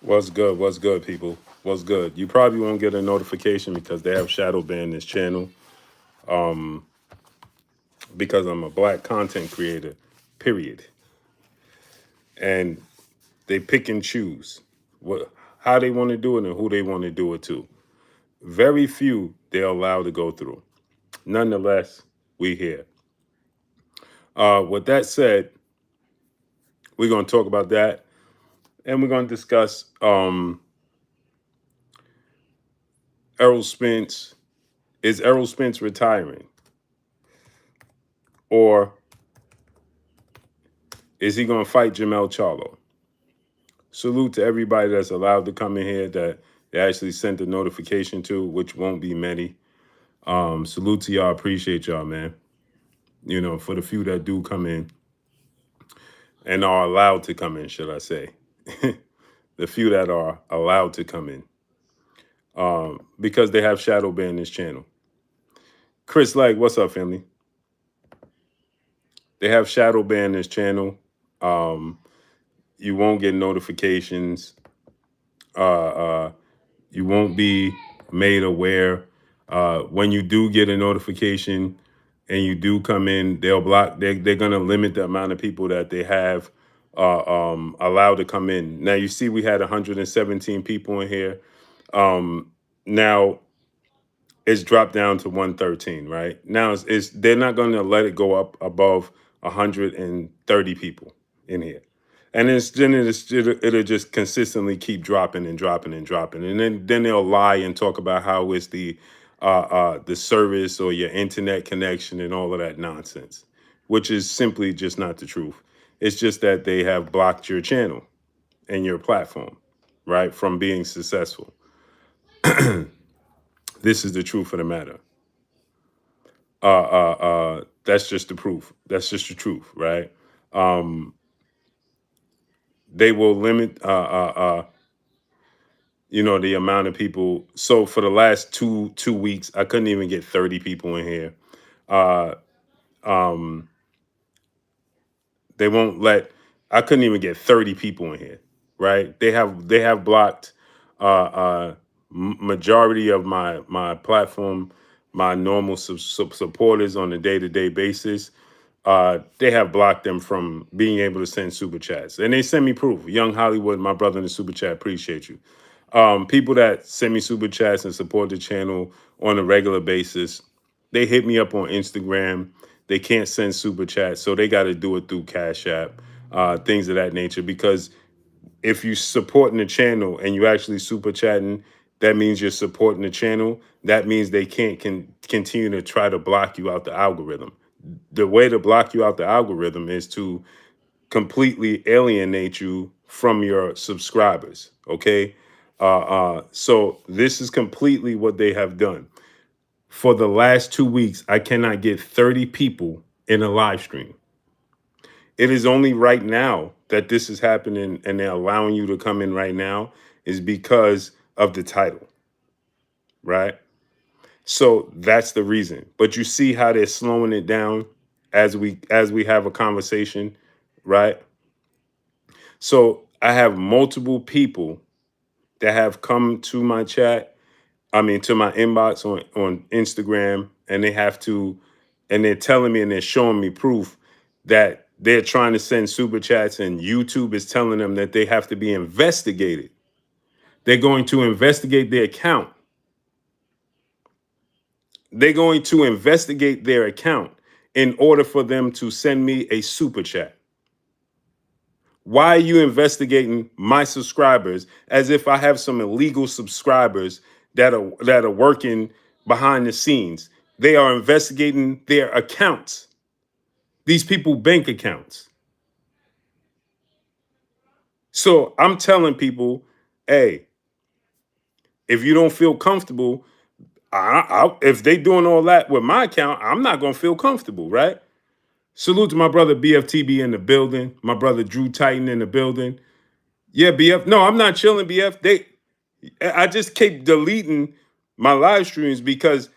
What's good? What's good, people? What's good? You probably won't get a notification because they have shadow banned this channel because I'm a black content creator, period. And they pick and choose how they want to do it and who they want to do it to. Very few they're allowed to go through. Nonetheless, we here. With that said, we're going to talk about that and we're going to discuss Errol Spence. Is Errol Spence retiring? Or is he going to fight Charlo? Salute to everybody that's allowed to come in here that they actually sent a notification to, which won't be many. Salute to y'all. Appreciate y'all, man. You know, for the few that do come in and are allowed to come in, should I say. The few that are allowed to come in because they have shadow banned this channel. Chris Like, what's up, family? They have shadow banned this channel. You won't get notifications. You won't be made aware. When you do get a notification and you do come in, they'll block. They're going to limit the amount of people that they have allowed to come in. Now, you see we had 117 people in here. Now, it's dropped down to 113, right? Now, they're not going to let it go up above 130 people in here. And it'll just consistently keep dropping and dropping and dropping, and then they'll lie and talk about how it's the service or your internet connection and all of that nonsense, which is simply just not the truth. It's just that they have blocked your channel and your platform, right, from being successful. This is the truth of the matter. That's just the proof. That's just the truth, right? They will limit the amount of people. So for the last two weeks, I couldn't even get 30 people in here. Uh, they won't let. I couldn't even get 30 people in here. Right? They have blocked majority of my platform, my normal supporters on a day-to-day basis. They have blocked them from being able to send super chats, and they send me proof. Young Hollywood, my brother in the super chat, appreciate you. People that send me super chats and support the channel on a regular basis, they hit me up on Instagram. They can't send super chats, so they got to do it through Cash App, things of that nature. Because if you supporting the channel and you actually super chatting, that means you're supporting the channel. That means they can't continue to try to block you out the algorithm. The way to block you out the algorithm is to completely alienate you from your subscribers. Okay. So this is completely what they have done. For the last 2 weeks, I cannot get 30 people in a live stream. It is only right now that this is happening and they're allowing you to come in right now is because of the title, right? So that's the reason. But you see how they're slowing it down as we have a conversation, right? So I have multiple people that have come to my chat, to my inbox on Instagram, and they're telling me and they're showing me proof that they're trying to send super chats and YouTube is telling them that they have to be investigated. They're going to investigate their account. They're going to investigate their account in order for them to send me a super chat. Why are you investigating my subscribers as if I have some illegal subscribers that are working behind the scenes? They are investigating their accounts. These people bank accounts. So I'm telling people, hey, if you don't feel comfortable, if they doing all that with my account, I'm not gonna feel comfortable, right? Salute to my brother BFTB in the building, my brother Drew Titan in the building. Yeah, BF. No, I'm not chilling, BF. I just keep deleting my live streams because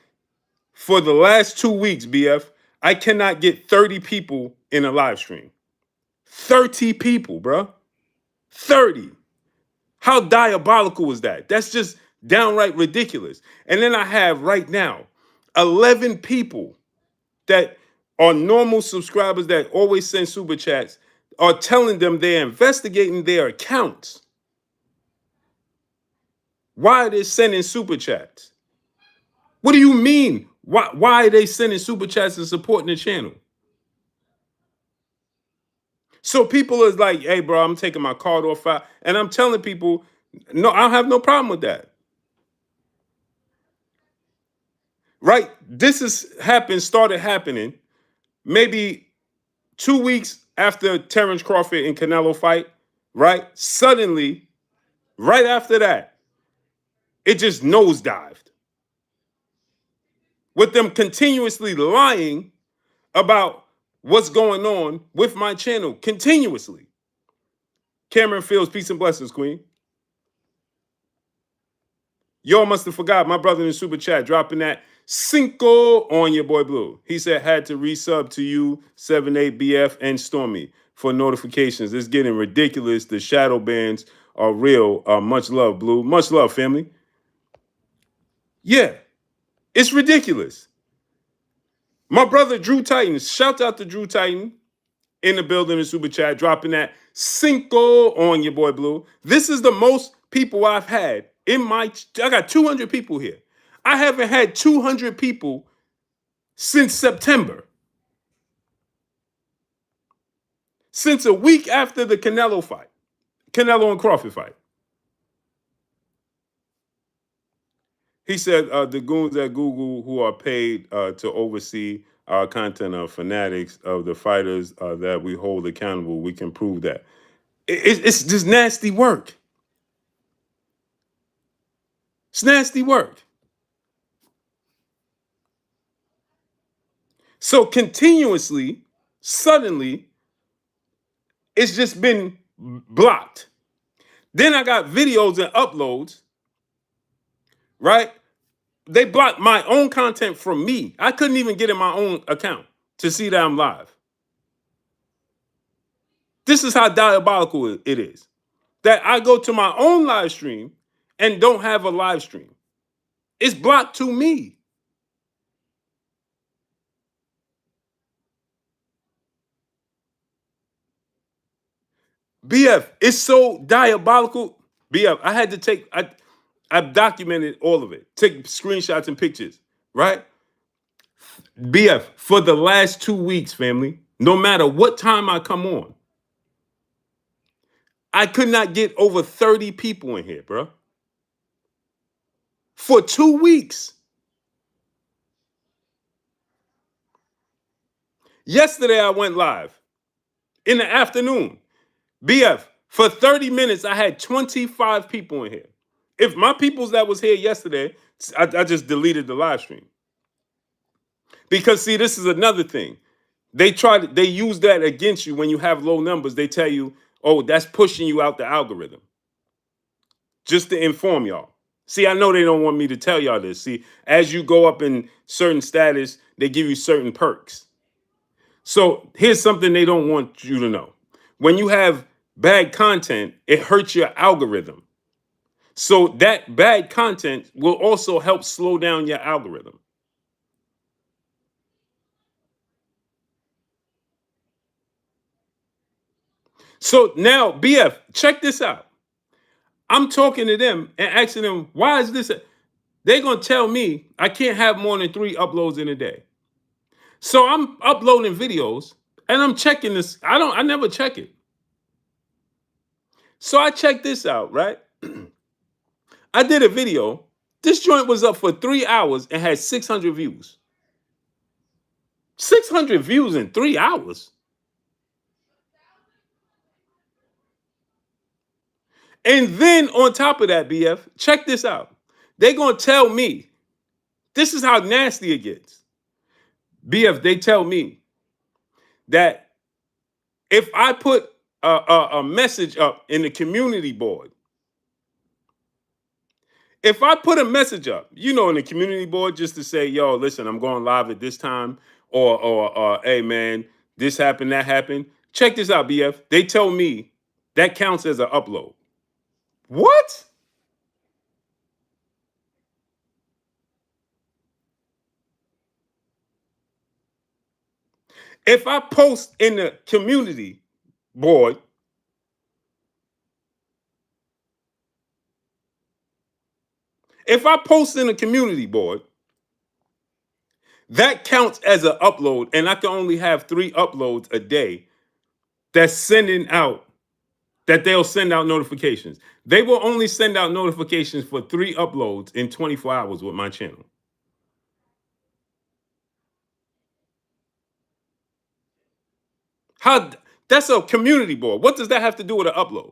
for the last 2 weeks, BF, I cannot get 30 people in a live stream. 30 people, bro. 30. How diabolical is that? That's just downright ridiculous. And then I have right now 11 people that are normal subscribers that always send super chats are telling them they're investigating their accounts. Why are they sending super chats? What do you mean? Why are they sending super chats and supporting the channel? So people is like, hey, bro, I'm taking my card off file. And I'm telling people, no, I don't have no problem with that. Right? Started happening maybe 2 weeks after Terrence Crawford and Canelo fight, right? Suddenly, right after that, it just nosedived. With them continuously lying about what's going on with my channel continuously. Cameron Fields, peace and blessings, Queen. Y'all must have forgot my brother in the super chat dropping that Cinco on your boy Blue. He said had to resub to you 78BF and Stormy for notifications. It's getting ridiculous. The shadow bans are real. Much love, Blue. Much love, family. Yeah, it's ridiculous. My brother Drew Titan, shout out to Drew Titan in the building in super chat, dropping that Cinco on your boy Blue. This is the most people I've had in I got 200 people here. I haven't had 200 people since September. Since a week after the Canelo and Crawford fight. He said the goons at Google who are paid to oversee our content are fanatics of the fighters that we hold accountable. We can prove that. It's just nasty work. It's nasty work. So continuously, suddenly, it's just been blocked. Then I got videos and uploads, right? They blocked my own content from me. I couldn't even get in my own account to see that I'm live. This is how diabolical it is. That I go to my own live stream and don't have a live stream. It's blocked to me. BF, it's so diabolical. BF, I had to take, I've documented all of it. Take screenshots and pictures, right? BF, for the last 2 weeks, family, no matter what time I come on, I could not get over 30 people in here, bro. For 2 weeks. Yesterday, I went live in the afternoon. BF, for 30 minutes, I had 25 people in here. If my peoples that was here yesterday, I just deleted the live stream. Because, see, this is another thing. They use that against you when you have low numbers. They tell you, oh, that's pushing you out the algorithm. Just to inform y'all. See, I know they don't want me to tell y'all this. See, as you go up in certain status, they give you certain perks. So here's something they don't want you to know. When you have bad content, it hurts your algorithm. So that bad content will also help slow down your algorithm. So now, BF, check this out. I'm talking to them and asking them, why is this? They're going to tell me I can't have more than 3 uploads in a day. So I'm uploading videos and I'm checking this. I never check it. So I checked this out, right? I did a video. This joint was up for 3 hours and had 600 views. 600 views in 3 hours. And then on top of that, BF, check this out. They're going to tell me, this is how nasty it gets. BF, they tell me that if I put a message up in the community board, if I put a message up, in the community board just to say, yo, listen, I'm going live at this time, or hey, man, this happened, that happened. Check this out, BF. They tell me that counts as an upload. What? If I post in the community board, if I post in a community board, that counts as an upload, and I can only have 3 uploads a day that's sending out, that they'll send out notifications. They will only send out notifications for 3 uploads in 24 hours with my channel. How? That's a community board. What does that have to do with an upload?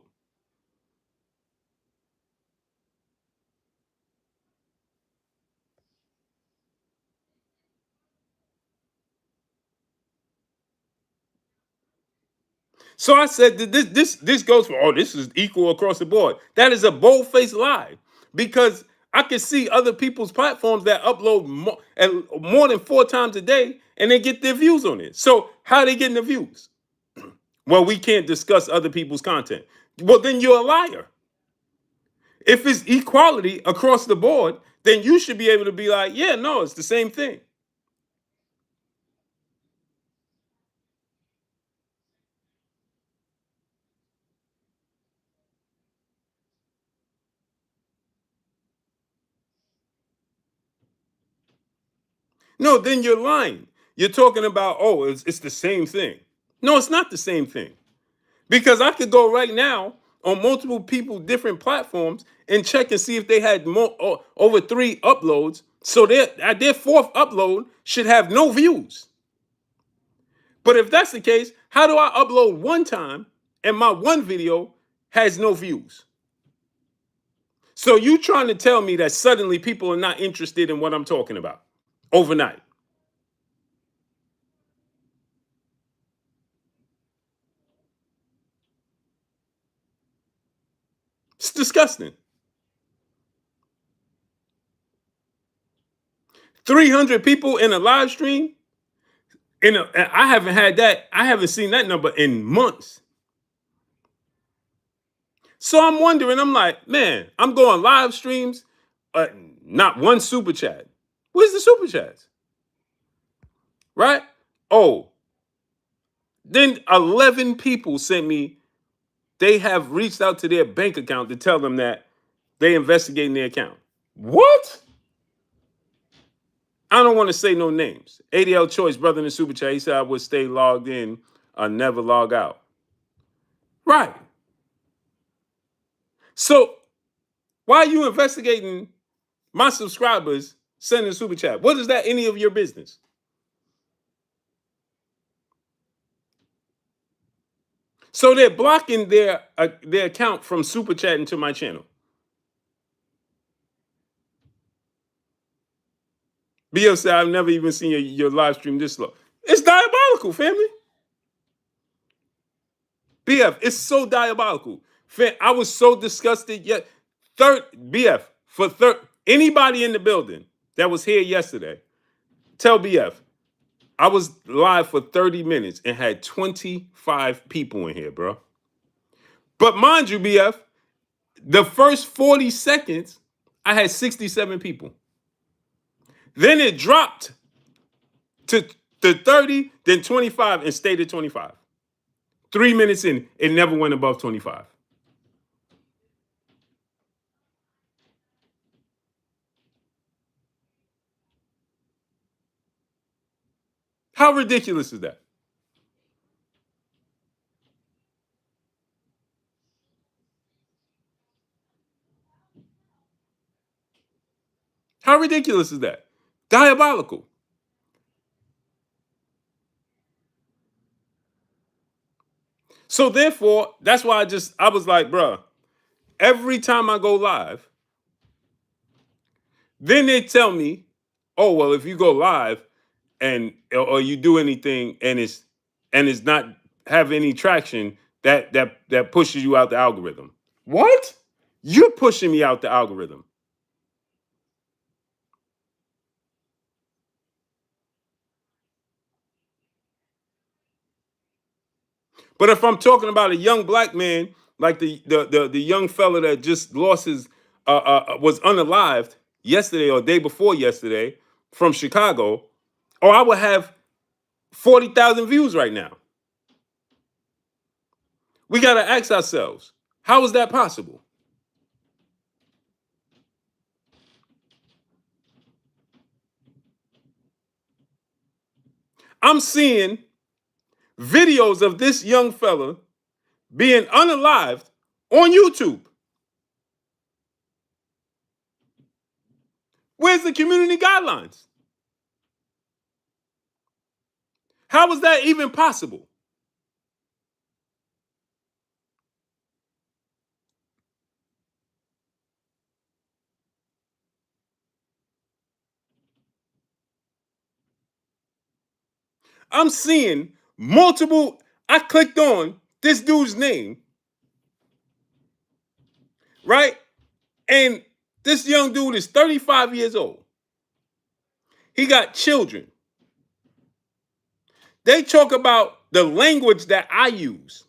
So I said that this goes for, oh, this is equal across the board. That is a bold-faced lie, because I can see other people's platforms that upload more than 4 times a day, and they get their views on it. So how are they getting the views? Well, we can't discuss other people's content. Well, then you're a liar. If it's equality across the board, then you should be able to be like, yeah, no, it's the same thing. No, then you're lying. You're talking about, oh, it's the same thing. No, it's not the same thing. Because I could go right now on multiple people, different platforms, and check and see if they had more over 3 uploads. So their fourth upload should have no views. But if that's the case, how do I upload one time and my one video has no views? So you trying to tell me that suddenly people are not interested in what I'm talking about overnight? It's disgusting. 300 people in a live stream. I haven't had that. I haven't seen that number in months. So I'm wondering. I'm like, man, I'm going live streams. Uh, Not one super chat. Where's the super chats? Right? Oh, then 11 people sent me. They have reached out to their bank account to tell them that they investigating their account. What? I don't want to say no names. ADL Choice, brother in the super chat, he said I would stay logged in, never log out. Right. So why are you investigating my subscribers sending super chat? What is that any of your business? So they're blocking their account from super chatting to my channel. BL said I've never even seen your live stream this slow. It's diabolical, family. BF, it's so diabolical. I was so disgusted. Yet, BF for anybody in the building that was here yesterday, tell BF I was live for 30 minutes and had 25 people in here, bro. But mind you, BF, the first 40 seconds, I had 67 people. Then it dropped to 30, then 25, and stayed at 25. 3 minutes in, it never went above 25. How ridiculous is that? How ridiculous is that? Diabolical. So therefore, that's why I was like, bruh, every time I go live, then they tell me, oh, well, if you go live and or you do anything and it's not have any traction, that pushes you out the algorithm. What? You're pushing me out the algorithm. But if I'm talking about a young black man like the young fella that just lost his was unalived yesterday or day before yesterday from Chicago, or I would have 40,000 views right now. We got to ask ourselves, how is that possible? I'm seeing videos of this young fella being unalived on YouTube. Where's the community guidelines? How is that even possible? I'm seeing multiple. I clicked on this dude's name, right? And this young dude is 35 years old. He got children. They talk about the language that I use,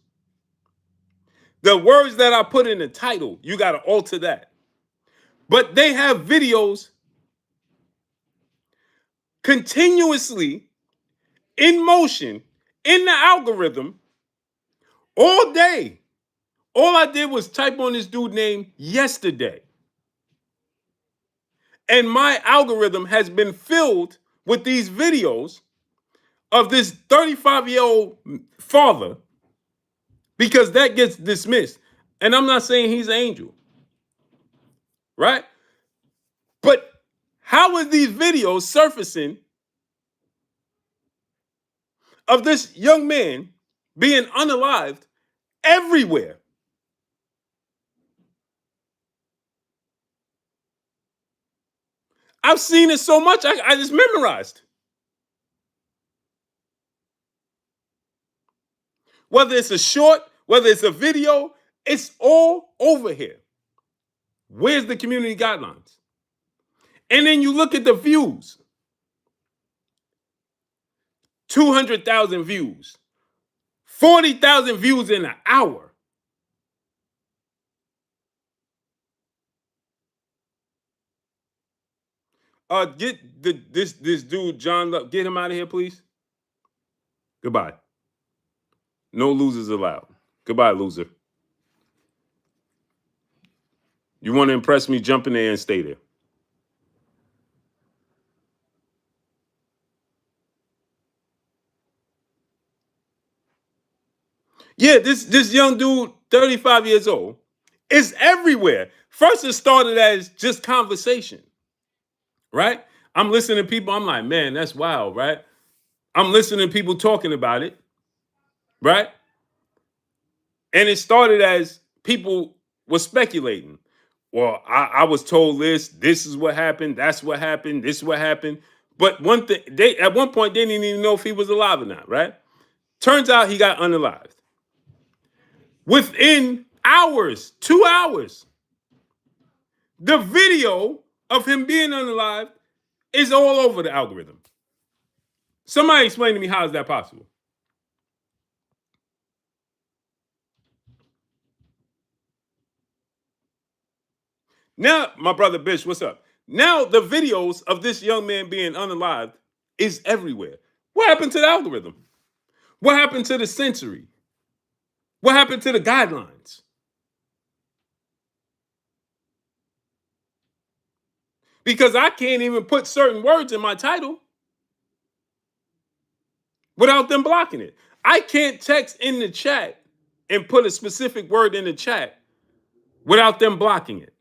the words that I put in the title. You got to alter that. But they have videos continuously in motion in the algorithm all day. All I did was type on this dude's name yesterday. And my algorithm has been filled with these videos of this 35-year-old father, because that gets dismissed. And I'm not saying he's an angel, right? But how are these videos surfacing of this young man being unalived everywhere? I've seen it so much, I just memorized. Whether it's a short, whether it's a video, it's all over here. Where's the community guidelines? And then you look at the views. 200,000 views. 40,000 views in an hour. Get this dude John Love. Get him out of here, please. Goodbye. No losers allowed. Goodbye, loser. You want to impress me? Jump in there and stay there. Yeah, this young dude, 35 years old, is everywhere. First, it started as just conversation, right? I'm listening to people. I'm like, man, that's wild, right? I'm listening to people talking about it, right? And it started as people were speculating. Well, I was told this is what happened, that's what happened, this is what happened. But one thing, they at one point they didn't even know if he was alive or not, right? Turns out he got unalived. Within hours, 2 hours, the video of him being unalived is all over the algorithm. Somebody explain to me, how is that possible? Now, my brother Bish, what's up? Now the videos of this young man being unalived is everywhere. What happened to the algorithm? What happened to the sensory? What happened to the guidelines? Because I can't even put certain words in my title without them blocking it. I can't text in the chat and put a specific word in the chat without them blocking it.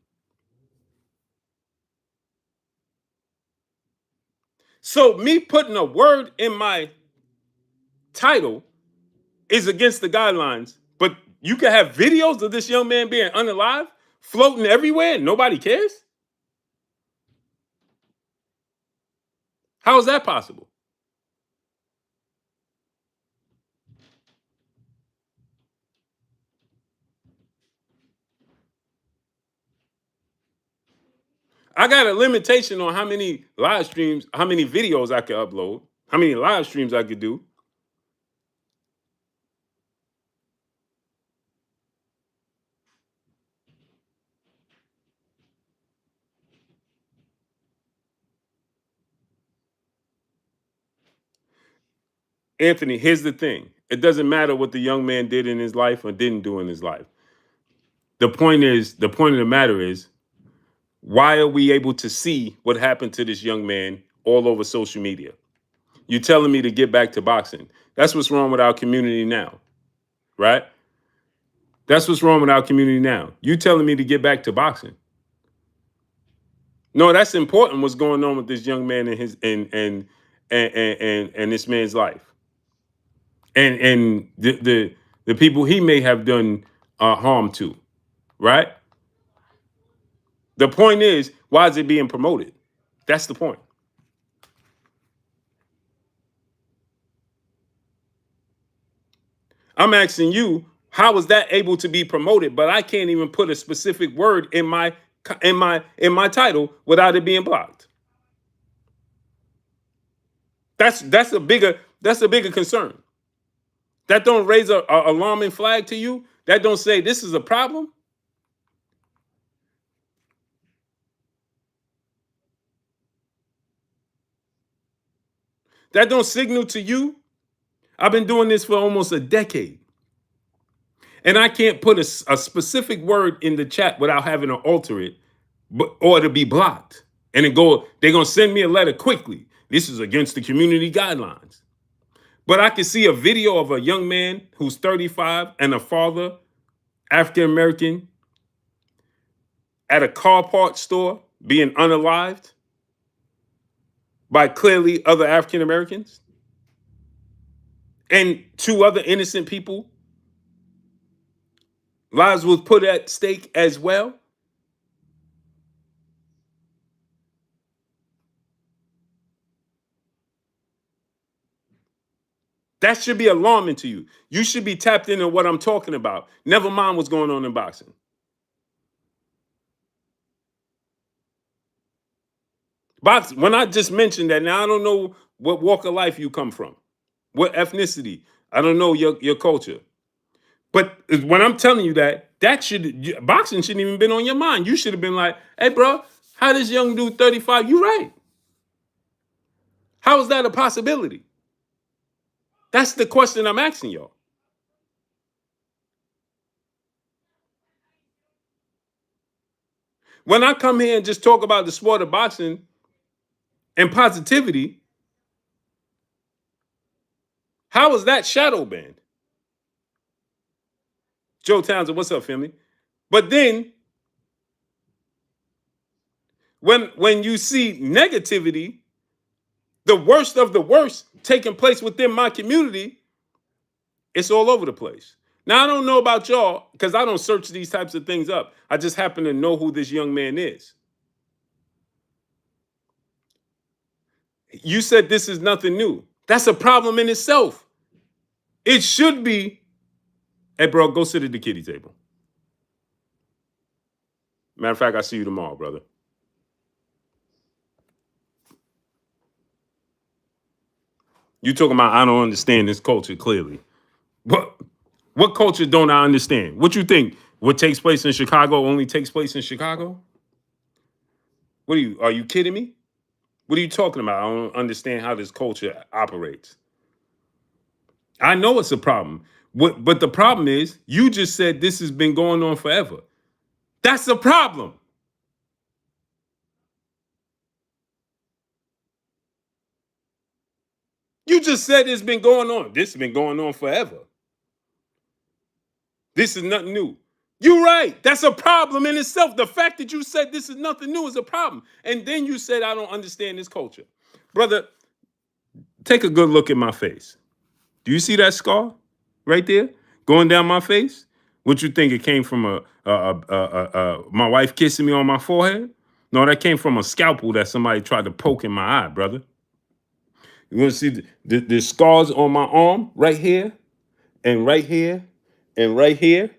So me putting a word in my title is against the guidelines, but you can have videos of this young man being unalive floating everywhere and nobody cares? How is that possible? I got a limitation on how many live streams, how many videos I could upload, how many live streams I could do. Anthony, here's the thing. It doesn't matter what the young man did in his life or didn't do in his life. The point of the matter is, why are we able to see what happened to this young man all over social media? You're telling me to get back to boxing. That's what's wrong with our community now, right? That's what's wrong with our community now. You telling me to get back to boxing. No, that's important what's going on with this young man and his and this man's life. And the people he may have done harm to, right? The point is, why is it being promoted? That's the point. I'm asking you, how is that able to be promoted? But I can't even put a specific word in my title without it being blocked. That's a bigger concern. That don't raise a alarming flag to you. That don't say this is a problem. That don't signal to you. I've been doing this for almost a decade. And I can't put a specific word in the chat without having to alter it, or to be blocked. And they're gonna send me a letter quickly. This is against the community guidelines. But I can see a video of a young man who's 35 and a father, African American, at a car part store being unalived by clearly other African Americans and two other innocent people. Lives was put at stake as well. That should be alarming to you. You should be tapped into what I'm talking about. Never mind what's going on in boxing. Boxing, when I just mentioned that, now I don't know what walk of life you come from, what ethnicity. I don't know your culture. But when I'm telling you boxing shouldn't even been on your mind. You should have been like, hey, bro, how this young dude 35? You right. How is that a possibility? That's the question I'm asking y'all. When I come here and just talk about the sport of boxing and positivity, how is that shadow banned? Joe Townsend, what's up, family? But then when you see negativity, the worst of the worst taking place within my community, it's all over the place. Now, I don't know about y'all because I don't search these types of things up. I just happen to know who this young man is. You said this is nothing new. That's a problem in itself. It should be, hey, bro, go sit at the kiddie table. Matter of fact, I'll see you tomorrow, brother. You talking about I don't understand this culture clearly. What culture don't I understand? What you think? What takes place in Chicago only takes place in Chicago? Are you kidding me? What are you talking about? I don't understand how this culture operates. I know it's a problem. But the problem is, you just said this has been going on forever. That's the problem. You just said it's been going on. This has been going on forever. This is nothing new. You're right. That's a problem in itself. The fact that you said this is nothing new is a problem. And then you said, I don't understand this culture. Brother, take a good look at my face. Do you see that scar right there going down my face? What you think it came from my wife kissing me on my forehead? No, that came from a scalpel that somebody tried to poke in my eye, brother. You want to see the scars on my arm right here and right here and right here,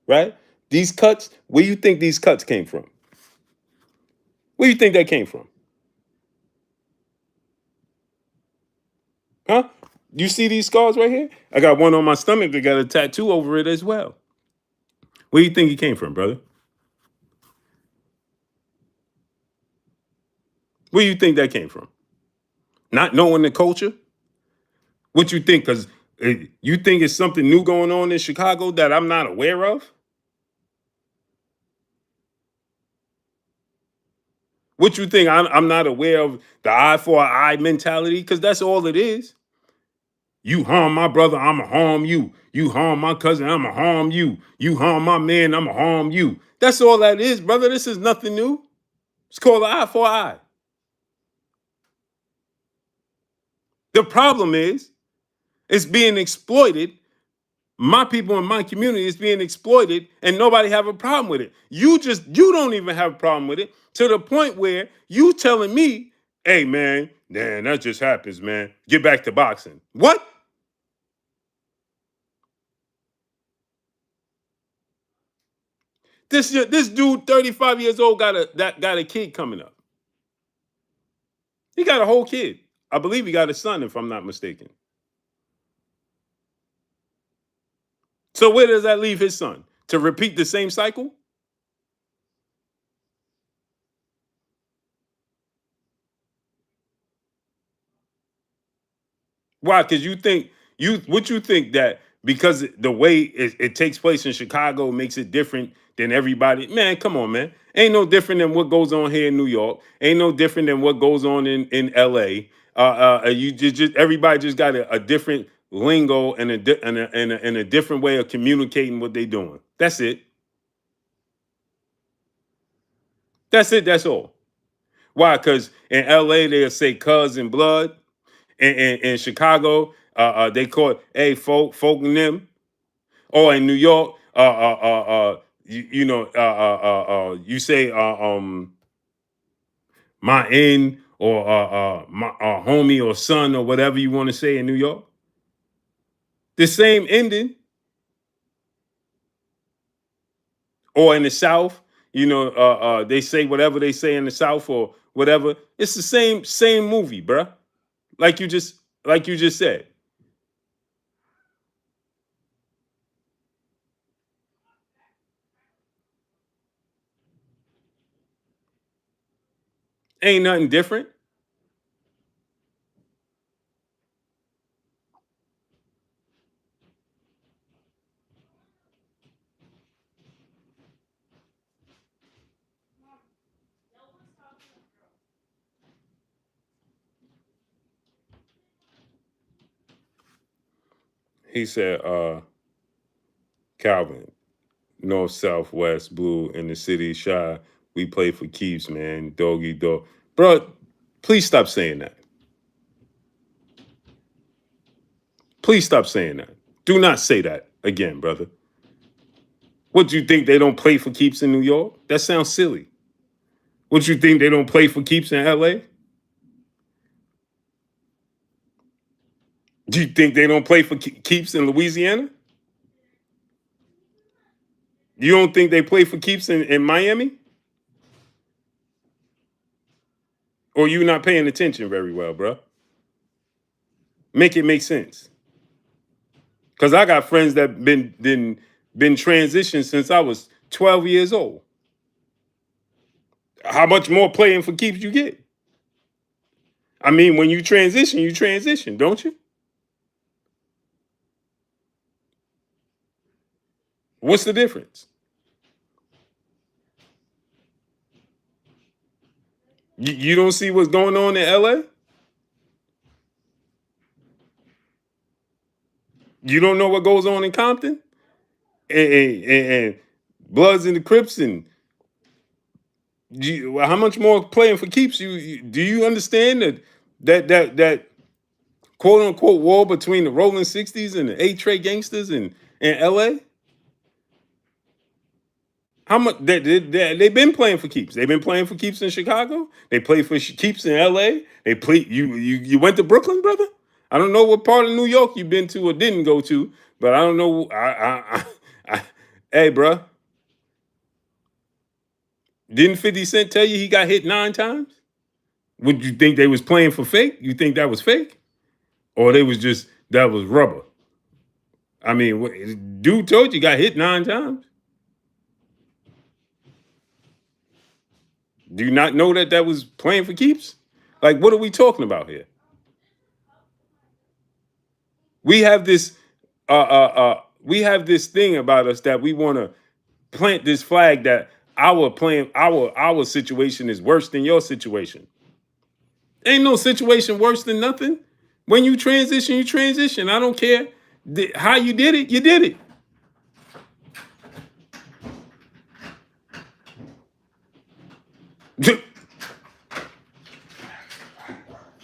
right? These cuts, where you think these cuts came from? Where you think that came from? Huh? You see these scars right here? I got one on my stomach that got a tattoo over it as well. Where you think it came from, brother? Where you think that came from? Not knowing the culture? What you think? Because you think it's something new going on in Chicago that I'm not aware of? What you think? I'm not aware of the eye for an eye mentality? Because that's all it is. You harm my brother, I'ma harm you. You harm my cousin, I'ma harm you. You harm my man, I'ma harm you. That's all that is, brother. This is nothing new. It's called an eye for an eye. The problem is it's being exploited. My people in my community is being exploited, and nobody have a problem with it. You don't even have a problem with it, to the point where you telling me, hey man, that just happens, man. Get back to boxing. What? This dude, 35 years old, got a kid coming up. He got a whole kid. I believe he got a son, if I'm not mistaken. So where does that leave his son? To repeat the same cycle? Why? Because you think that because the way it takes place in Chicago makes it different than everybody. Man, come on, man. Ain't no different than what goes on here in New York. Ain't no different than what goes on in LA. You just everybody just got a different lingo and and a different way of communicating what they doing. That's it. That's it. That's all. Why? Because in LA they'll say cuz and blood. In Chicago, they call it hey folk and them. Or in New York, you say my in or my homie or son or whatever you want to say in New York. The same ending. Or in the South, they say whatever they say in the South or whatever. It's the same movie, bruh. Like you just said. Ain't nothing different. He said, Calvin, north, south, west, blue, in the city, shy. We play for keeps, man. Doggy dog. Bro, please stop saying that. Please stop saying that. Do not say that again, brother. What do you think they don't play for keeps in New York? That sounds silly. What you think they don't play for keeps in LA? Do you think they don't play for keeps in Louisiana? You don't think they play for keeps in Miami? Or you not paying attention very well, bro? Make it make sense. Cause I got friends that been transitioned since I was 12 years old. How much more playing for keeps you get? I mean, when you transition, don't you? What's the difference? You don't see what's going on in LA? You don't know what goes on in Compton? And Bloods and the Crips and how much more playing for keeps do you understand that quote unquote war between the Rolling 60s and the A Trade gangsters in LA? How much they've been playing for keeps? They've been playing for keeps in Chicago. They play for keeps in LA. They play. You went to Brooklyn, brother. I don't know what part of New York you've been to or didn't go to, but I don't know. Hey, bro, didn't 50 Cent tell you he got hit 9 times? Would you think they was playing for fake? You think that was fake, or they was just that was rubber? I mean, dude told you got hit 9 times. Do you not know that was playing for keeps? Like, what are we talking about here? We have this we have this thing about us that we want to plant this flag that our situation is worse than your situation. Ain't no situation worse than nothing. When you transition, you transition. I don't care how you did it. You did it.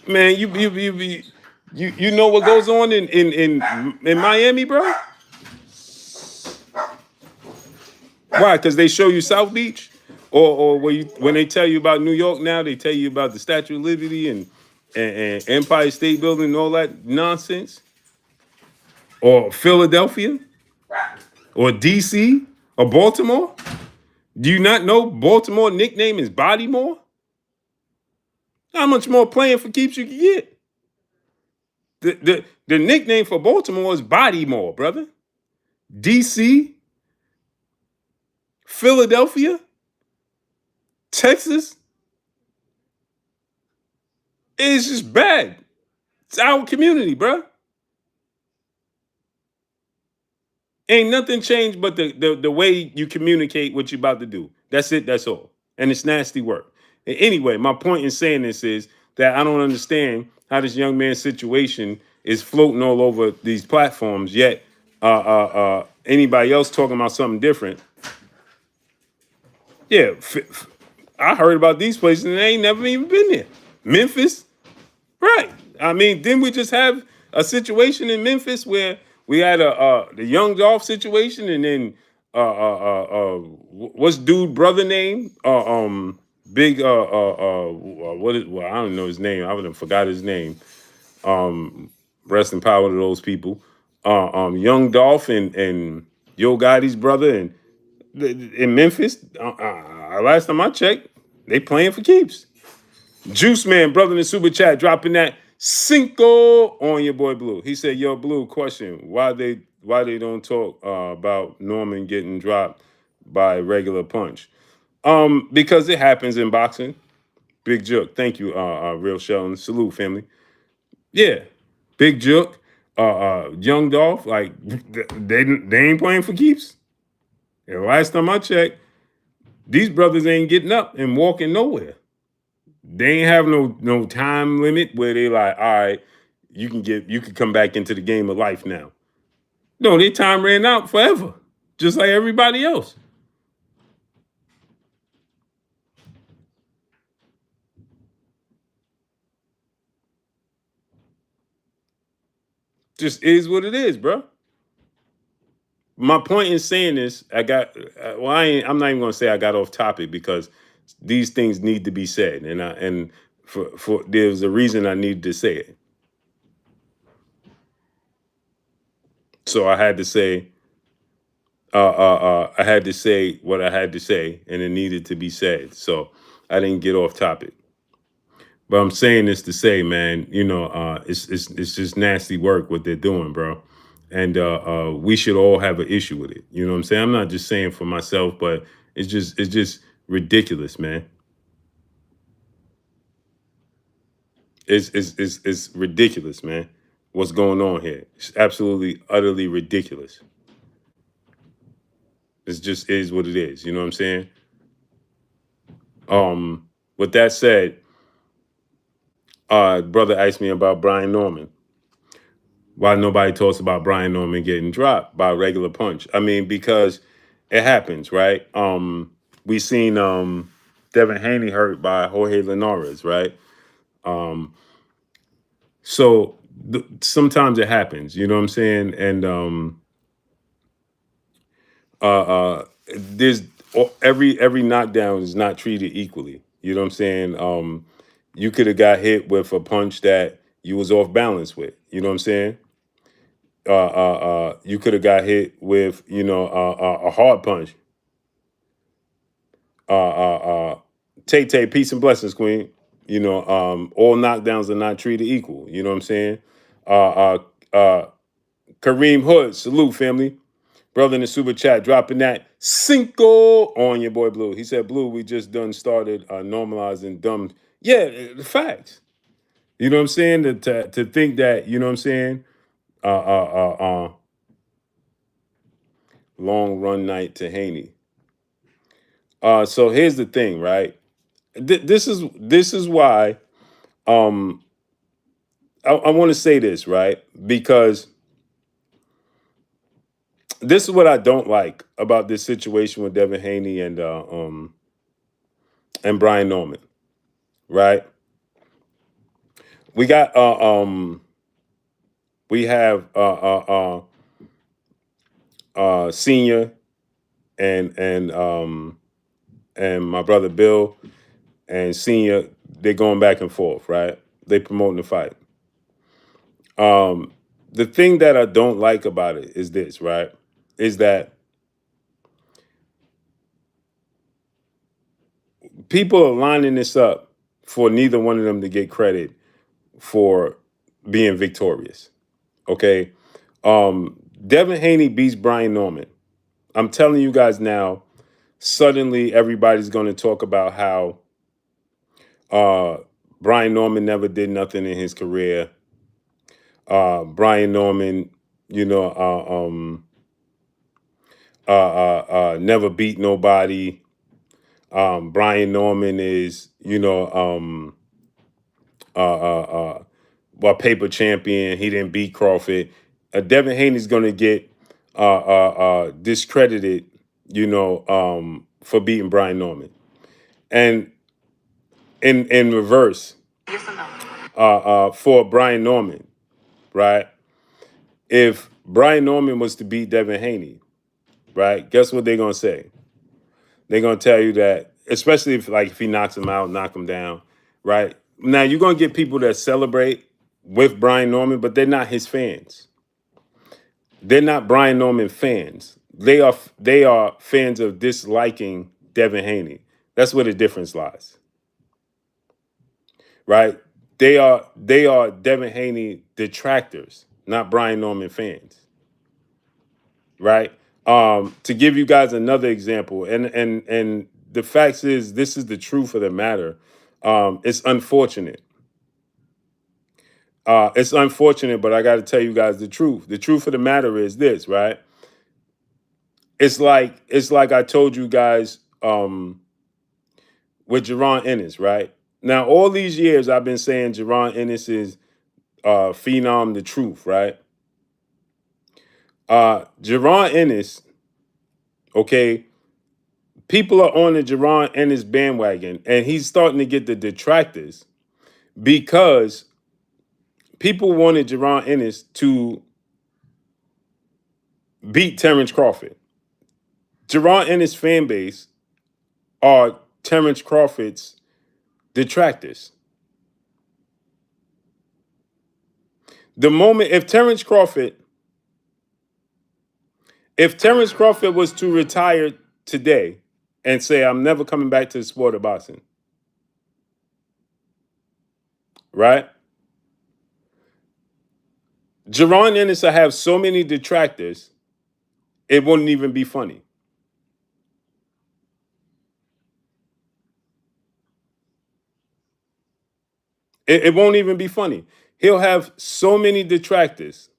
Man, you know what goes on in Miami, bro? Why? Because they show you South Beach, or when they tell you about New York now, they tell you about the Statue of Liberty and Empire State Building and all that nonsense, or Philadelphia, or DC, or Baltimore. Do you not know Baltimore nickname is Bodymore? How much more playing for keeps you can get? The nickname for Baltimore is Bodymore, brother. DC, Philadelphia, Texas, it's just bad. It's our community, bro. Ain't nothing changed but the way you communicate what you're about to do. That's it. That's all. And it's nasty work. Anyway, my point in saying this is that I don't understand how this young man's situation is floating all over these platforms. Yet, anybody else talking about something different. Yeah, I heard about these places and they ain't never even been there. Memphis, right? I mean, didn't we just have a situation in Memphis where we had the Young Dolph situation, and then what's dude brother name? Big what is, well, I don't know his name. I would forgot his name. Rest in power to those people. Young Dolph and Yo Gotti's brother and in Memphis. Last time I checked, they playing for keeps. Juice Man, brother in the super chat, dropping that cinco on your boy Blue. He said, "Yo, Blue, question: why they don't talk about Norman getting dropped by regular punch? Because it happens in boxing. Big Jook, thank you, Real Sheldon. Salute, family. Yeah, Big Jook, Young Dolph, like they ain't playing for keeps. And last time I checked, these brothers ain't getting up and walking nowhere. They ain't have no time limit where they like, all right, you can come back into the game of life now. No, their time ran out forever, just like everybody else. Just is what it is, bro. My point in saying this, I'm not even gonna say I got off topic because these things need to be said, and for there's a reason I needed to say it. So I had to say what I had to say, and it needed to be said. So I didn't get off topic. But I'm saying this to say, man, it's just nasty work what they're doing, bro. And we should all have an issue with it. You know what I'm saying? I'm not just saying for myself, but it's just ridiculous, man. It's ridiculous, man. What's going on here? It's absolutely utterly ridiculous. It just is what it is. You know what I'm saying? With that said, brother asked me about Brian Norman. Why nobody talks about Brian Norman getting dropped by a regular punch? I mean, because it happens, right? We seen Devin Haney hurt by Jorge Linares, right? So sometimes it happens, you know what I'm saying? And there's every knockdown is not treated equally. You know what I'm saying? You could have got hit with a punch that you was off balance with. You know what I'm saying? You could have got hit with a hard punch. Tay, peace and blessings, Queen. All knockdowns are not treated equal. You know what I'm saying? Uh, uh, uh, Kareem Hood, salute, family. Brother in the super chat, dropping that cinco on your boy Blue. He said, Blue, we just done started normalizing dumb. Yeah, the facts. You know what I'm saying? To think that, you know what I'm saying? uh, uh, uh, uh, long run night to Haney. So here's the thing, right? This is why um, I want to say this, right? Because this is what I don't like about this situation with Devin Haney and Brian Norman, right? We got we have senior and my brother Bill and senior. They're going back and forth, right? They promoting the fight. The thing that I don't like about it is this, right? Is that people are lining this up for neither one of them to get credit for being victorious. Okay. Devin Haney beats Brian Norman. I'm telling you guys now, suddenly everybody's going to talk about how Brian Norman never did nothing in his career. Brian Norman, you know, never beat nobody. Brian Norman is, a paper champion. He didn't beat Crawford. Devin Haney's going to get discredited, for beating Brian Norman. And in reverse, for Brian Norman, right? If Brian Norman was to beat Devin Haney, right? Guess what they're gonna say? They're gonna tell you that, especially if he knocks him out, knock him down, right? Now you're gonna get people that celebrate with Brian Norman, but they're not his fans. They're not Brian Norman fans. They are fans of disliking Devin Haney. That's where the difference lies, right? They are Devin Haney detractors, not Brian Norman fans, right? To give you guys another example, and the facts is this is the truth of the matter. It's unfortunate. It's unfortunate, but I got to tell you guys the truth. The truth of the matter is this, right? It's like I told you guys with Jerron Ennis, right? Now all these years I've been saying Jerron Ennis is phenom, the truth, right? Jerron Ennis, okay, people are on the Jerron Ennis bandwagon, and he's starting to get the detractors because people wanted Jerron Ennis to beat Terrence Crawford. Jerron Ennis fan base are Terrence Crawford's detractors. The moment if Terrence Crawford was to retire today and say, I'm never coming back to the sport of boxing, right? Jerron Ennis will have so many detractors, it wouldn't even be funny. It won't even be funny. He'll have so many detractors.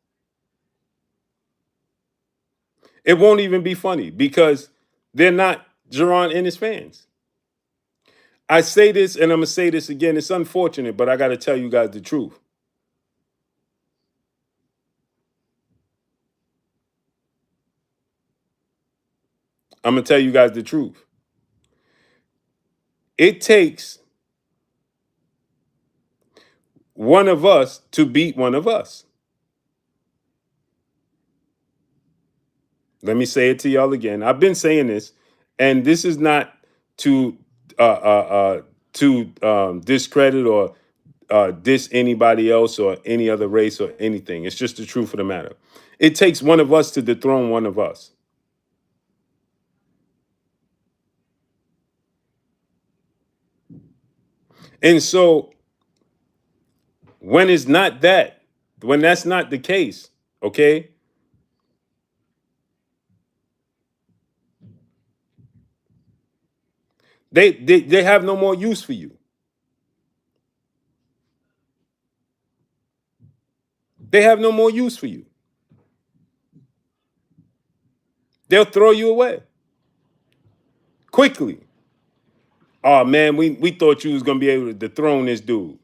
It won't even be funny because they're not Jerron Ennis fans. I say this and I'm going to say this again. It's unfortunate, but I got to tell you guys the truth. I'm going to tell you guys the truth. It takes one of us to beat one of us. Let me say it to y'all again. I've been saying this, and this is not to discredit or diss anybody else or any other race or anything. It's just the truth of the matter. It takes one of us to dethrone one of us. And so when it's not that, when that's not the case, okay, they have no more use for you. They have no more use for you. They'll throw you away quickly. Oh man, we thought you was gonna be able to dethrone this dude.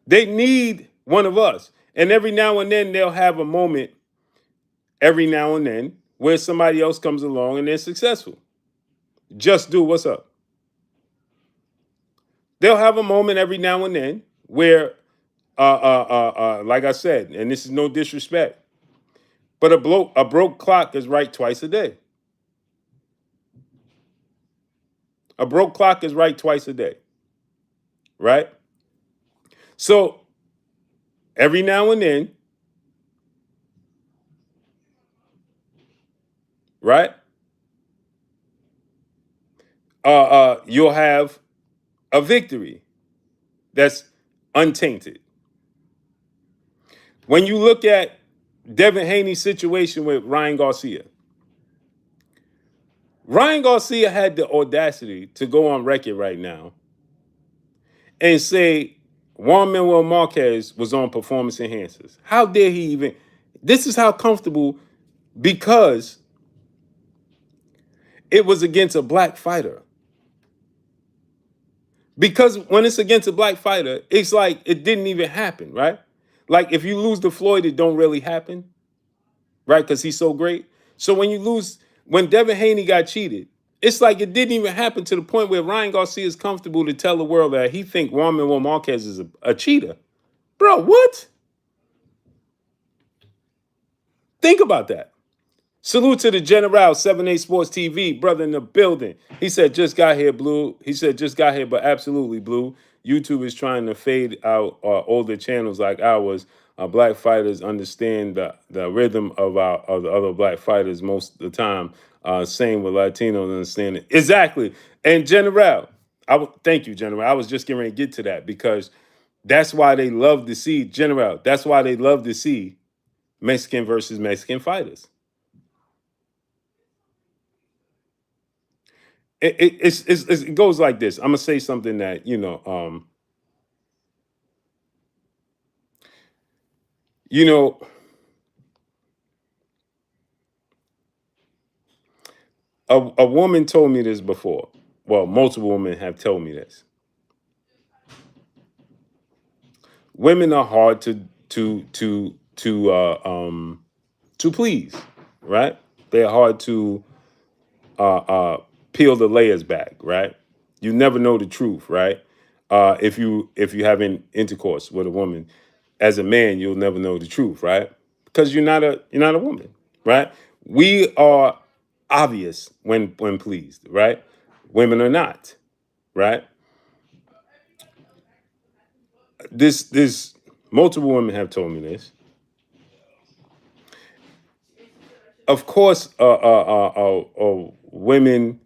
They need one of us. And every now and then they'll have a moment, every now and then, where somebody else comes along and they're successful. Just do what's up. They'll have a moment every now and then where, like I said, and this is no disrespect, but a broke clock is right twice a day. A broke clock is right twice a day, right? So every now and then, right? You'll have a victory that's untainted. When you look at Devin Haney's situation with Ryan Garcia, Ryan Garcia had the audacity to go on record right now and say Juan Manuel Marquez was on performance enhancers. How dare he even? This is how comfortable, because it was against a black fighter. Because when it's against a black fighter, it's like it didn't even happen, right? Like if you lose to Floyd, it don't really happen, right? Because he's so great. So when you lose, when Devin Haney got cheated, it's like it didn't even happen, to the point where Ryan Garcia is comfortable to tell the world that he think Juan Manuel Marquez is a cheater. Bro, what? Think about that. Salute to the General, 7-8 Sports TV, brother in the building. He said, just got here, Blue. He said, just got here, but absolutely, Blue. YouTube is trying to fade out older channels like ours. Black fighters understand the rhythm of the other black fighters most of the time. Same with Latinos understand it. Exactly. And General, thank you, General. I was just getting ready to get to that, because that's why they love to see, General, that's why they love to see Mexican versus Mexican fighters. It goes like this. I'm gonna say something that you know, a woman told me this before. Well, multiple women have told me this. Women are hard to please, right? They're hard to peel the layers back, right? You never know the truth, right? If you having intercourse with a woman, as a man, you'll never know the truth, right? Because you're not a woman, right? We are obvious when pleased, right? Women are not, right? This multiple women have told me this. Of course, women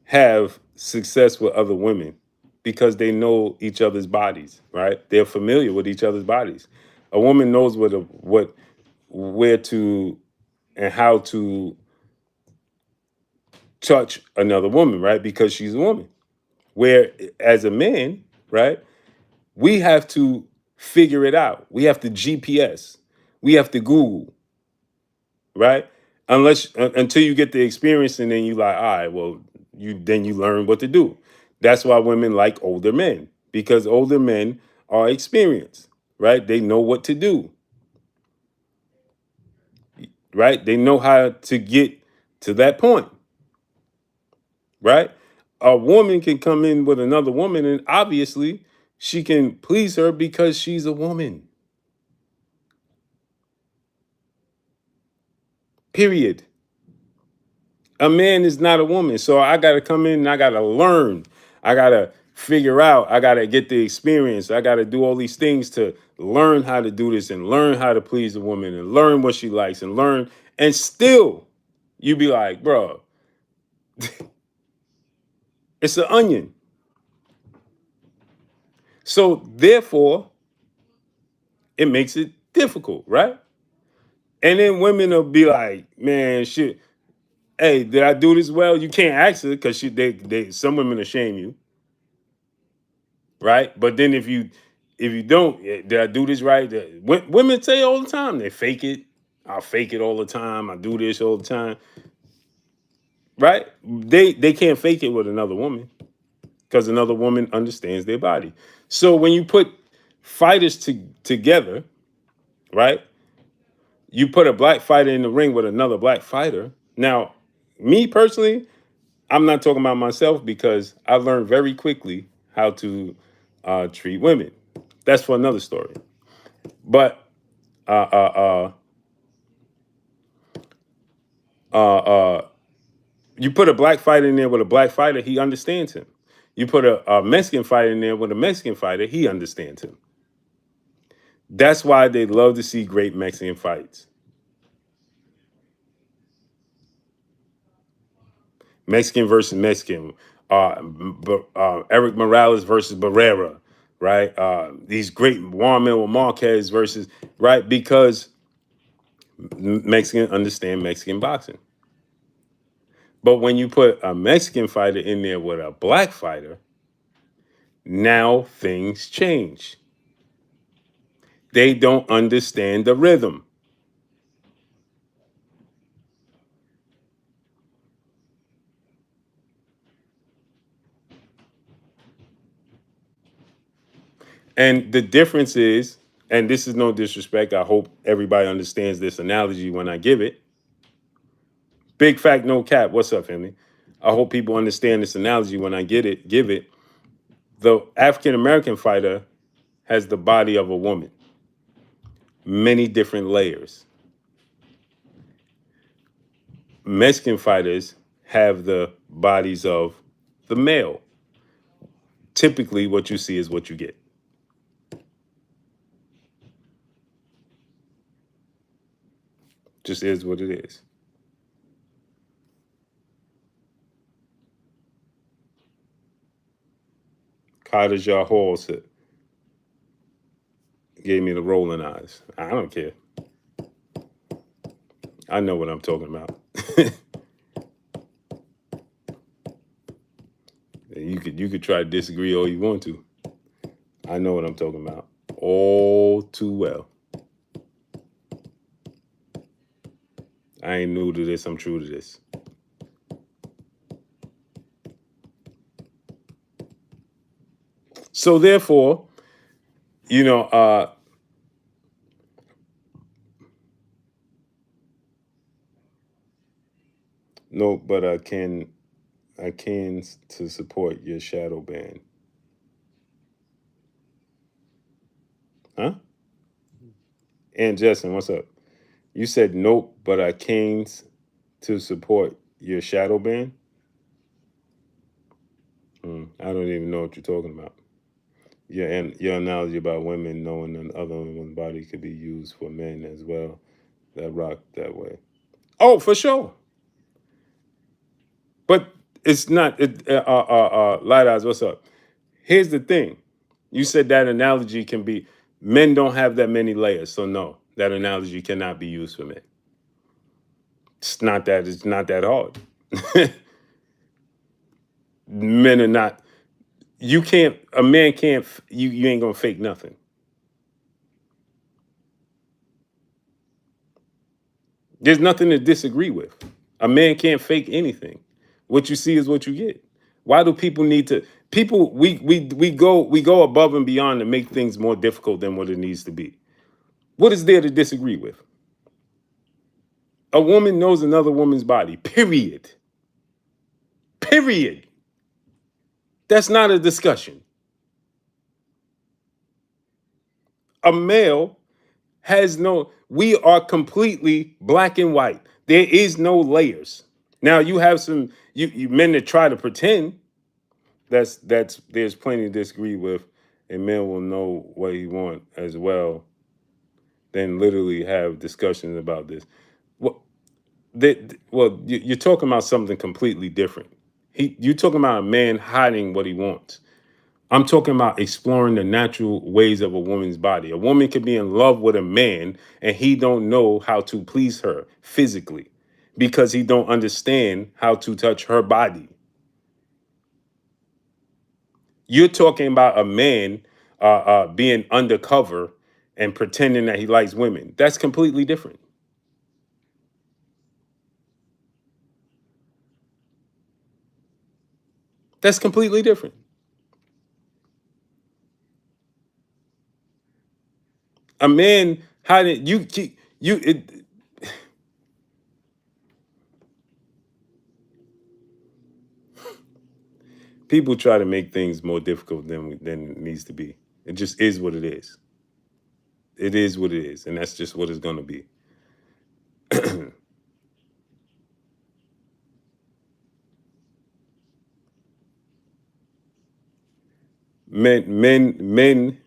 have success with other women because they know each other's bodies, right? They're familiar with each other's bodies. A woman knows where to and how to touch another woman, right? Because she's a woman. Where as a man, right, we have to figure it out. We have to GPS. We have to Google, right? Until you get the experience, and then you like, all right, well, you learn what to do. That's why women like older men, because older men are experienced, right? They know what to do, right? They know how to get to that point, right? A woman can come in with another woman, and obviously she can please her because she's a woman. Period. A man is not a woman. So I got to come in and I got to learn. I got to figure out. I got to get the experience. I got to do all these things to learn how to do this and learn how to please a woman and learn what she likes and learn. And still, you be like, bro, it's an onion. So therefore, it makes it difficult, right? And then women will be like, man, shit. Hey, did I do this well? You can't ask her because some women will shame you, right? But then if you don't, did I do this right? Women say all the time they fake it. I'll fake it all the time. I do this all the time. Right? They can't fake it with another woman because another woman understands their body. So when you put fighters together, right? You put a black fighter in the ring with another black fighter. Now, me personally, I'm not talking about myself because I learned very quickly how to treat women. That's for another story. But uh, uh, you put a black fighter in there with a black fighter, he understands him. You put a Mexican fighter in there with a Mexican fighter, he understands him. That's why they love to see great Mexican fights. Mexican versus Mexican. Eric Morales versus Barrera, right? These great Juan Manuel Marquez versus, right? Because Mexican understand Mexican boxing. But when you put a Mexican fighter in there with a black fighter, now things change. They don't understand the rhythm. And the difference is, and this is no disrespect, I hope everybody understands this analogy when I give it. Big fact, no cap. What's up, family? I hope people understand this analogy when I give it. The African American fighter has the body of a woman, many different layers. Mexican fighters have the bodies of the male. Typically, what you see is what you get. Just is what it is. Khadijah Hall said, gave me the rolling eyes. I don't care. I know what I'm talking about. You could try to disagree all you want to. I know what I'm talking about all too well. I ain't new to this. I'm true to this. So therefore, you know, no, but I can to support your shadow ban. Huh? And Justin, what's up? You said nope, but I came to support your shadow ban. I don't even know what you're talking about. Yeah, and your analogy about women knowing another woman's body could be used for men as well. That rock that way. Oh, for sure. But it's not. Light eyes. What's up? Here's the thing. You said that analogy can be. Men don't have that many layers, so no, that analogy cannot be used for men. It's not that. It's not that hard. Men are not. You can't. A man can't. You ain't gonna fake nothing. There's nothing to disagree with. A man can't fake anything. What you see is what you get. Why do people need to people we go above and beyond to make things more difficult than what it needs to be? What is there to disagree with? A woman knows another woman's body. Period. Period. That's not a discussion. A male has no we are completely black and white. There is no layers. Now you have some you men that try to pretend. That's there's plenty to disagree with, and men will know what he want as well. Then literally have discussions about this. Well, you're talking about something completely different. You're talking about a man hiding what he wants. I'm talking about exploring the natural ways of a woman's body. A woman could be in love with a man and he don't know how to please her physically because he don't understand how to touch her body. You're talking about a man being undercover and pretending that he likes women. That's completely different. That's completely different. A man, how did you it, people try to make things more difficult than it needs to be. It just is what it is. It is what it is, and that's just what it's gonna be. Men.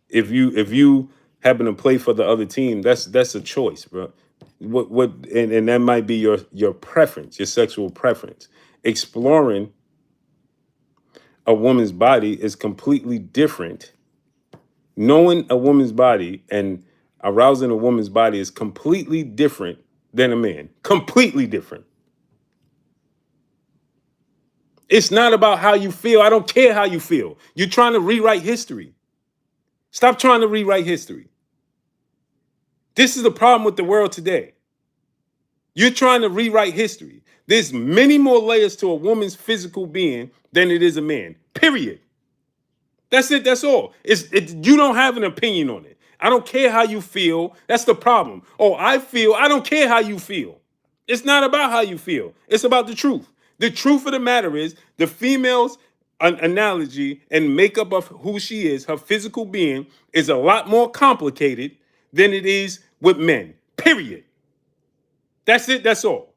If you happen to play for the other team, that's a choice, bro. And that might be your preference, your sexual preference. Exploring a woman's body is completely different. Knowing a woman's body and arousing a woman's body is completely different than a man. Completely different. It's not about how you feel. I don't care how you feel. You're trying to rewrite history. Stop trying to rewrite history. This is the problem with the world today. You're trying to rewrite history. There's many more layers to a woman's physical being than it is a man. Period. That's it. That's all. You don't have an opinion on it. I don't care how you feel. That's the problem. Oh, I feel. I don't care how you feel. It's not about how you feel. It's about the truth. The truth of the matter is the female's analogy and makeup of who she is, her physical being, is a lot more complicated than it is with men. Period. That's it. That's all.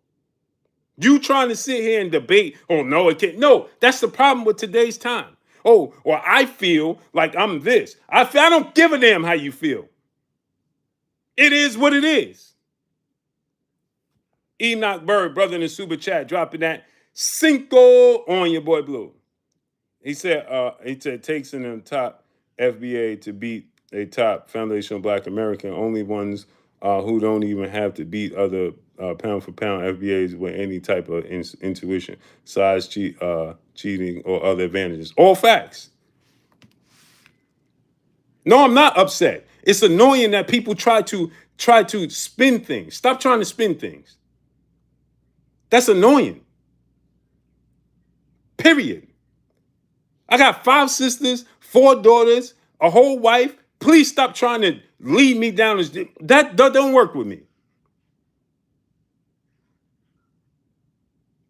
You trying to sit here and debate, oh, no, it can't. No, that's the problem with today's time. Oh, well, I feel like I'm this. I don't give a damn how you feel. It is what it is. Enoch Bird, brother in the super chat, dropping that Cinco on your boy Blue. He said it takes in the top FBA to beat a top foundational Black American. Only ones who don't even have to beat other pound for pound FBAs with any type of intuition, size, cheating, or other advantages. All facts. No, I'm not upset. It's annoying that people try to spin things. Stop trying to spin things. That's annoying. Period. I got 5 sisters, 4 daughters, a whole wife. Please stop trying to lead me down. That don't work with me.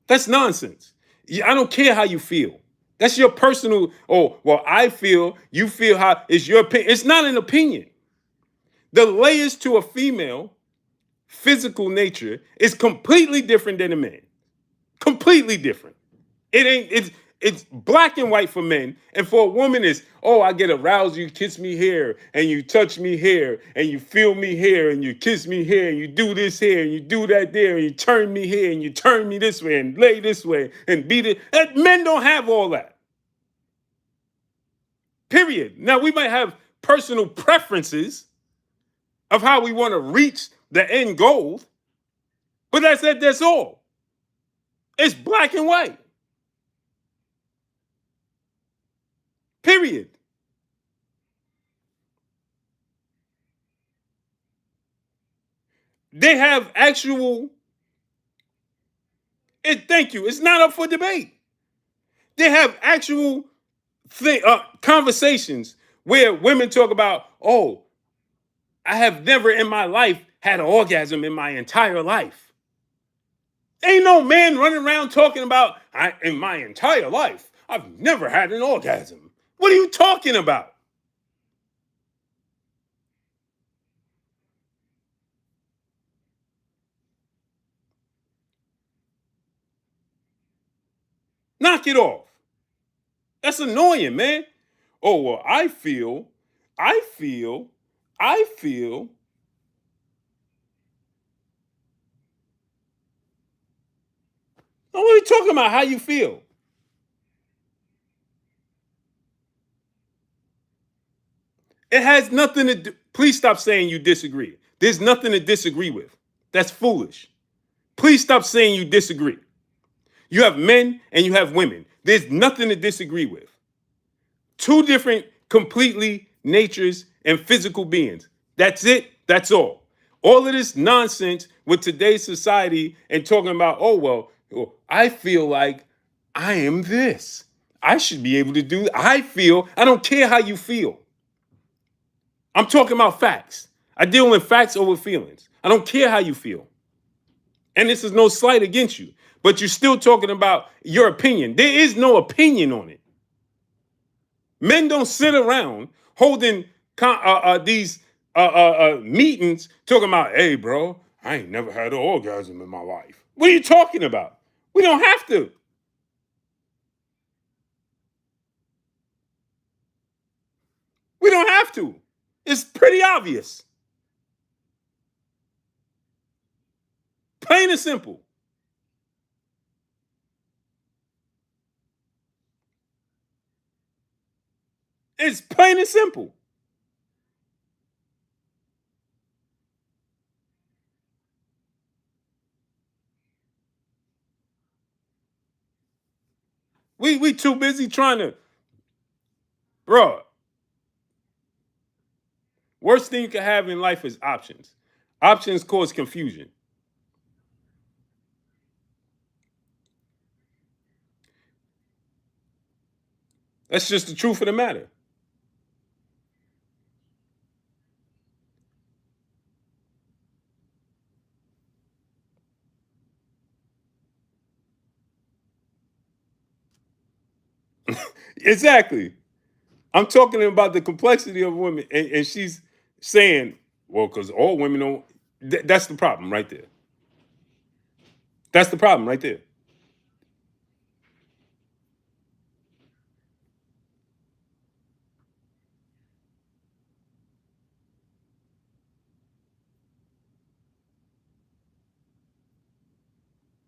That's nonsense. I don't care how you feel. That's your personal, oh, well, I feel, you feel how, it's your opinion. It's not an opinion. The layers to a female physical nature is completely different than a man. Completely different. It's black and white for men, and for a woman is, oh, I get aroused, you kiss me here, and you touch me here, and you feel me here, and you kiss me here, and you do this here, and you do that there, and you turn me here, and you turn me this way, and lay this way, and beat it. And men don't have all that. Period. Now, we might have personal preferences of how we want to reach the end goal, but that's it, that's all. It's black and white. Period. They have actual. Thank you. It's not up for debate. They have actual conversations where women talk about, oh, I have never in my life had an orgasm in my entire life. Ain't no man running around talking about, in my entire life, I've never had an orgasm. What are you talking about? Knock it off. That's annoying, man. Oh, well, I feel. I'm only talking about how you feel. It has nothing to do. Please stop saying you disagree. There's nothing to disagree with. That's foolish. Please stop saying you disagree. You have men and you have women. There's nothing to disagree with. 2 different completely natures and physical beings. That's it. That's all. All of this nonsense with today's society and talking about, oh, well, I feel like I am this. I should be able to do. I feel. I don't care how you feel. I'm talking about facts. I deal with facts over feelings. I don't care how you feel. And this is no slight against you, but you're still talking about your opinion. There is no opinion on it. Men don't sit around holding these meetings talking about, hey, bro, I ain't never had an orgasm in my life. What are you talking about? We don't have to. We don't have to. It's pretty obvious. Plain and simple. It's plain and simple. We too busy trying to, bro. Worst thing you can have in life is options. Options cause confusion. That's just the truth of the matter. Exactly. I'm talking about the complexity of women, and she's saying, well, because all women don't. That's the problem right there. That's the problem right there.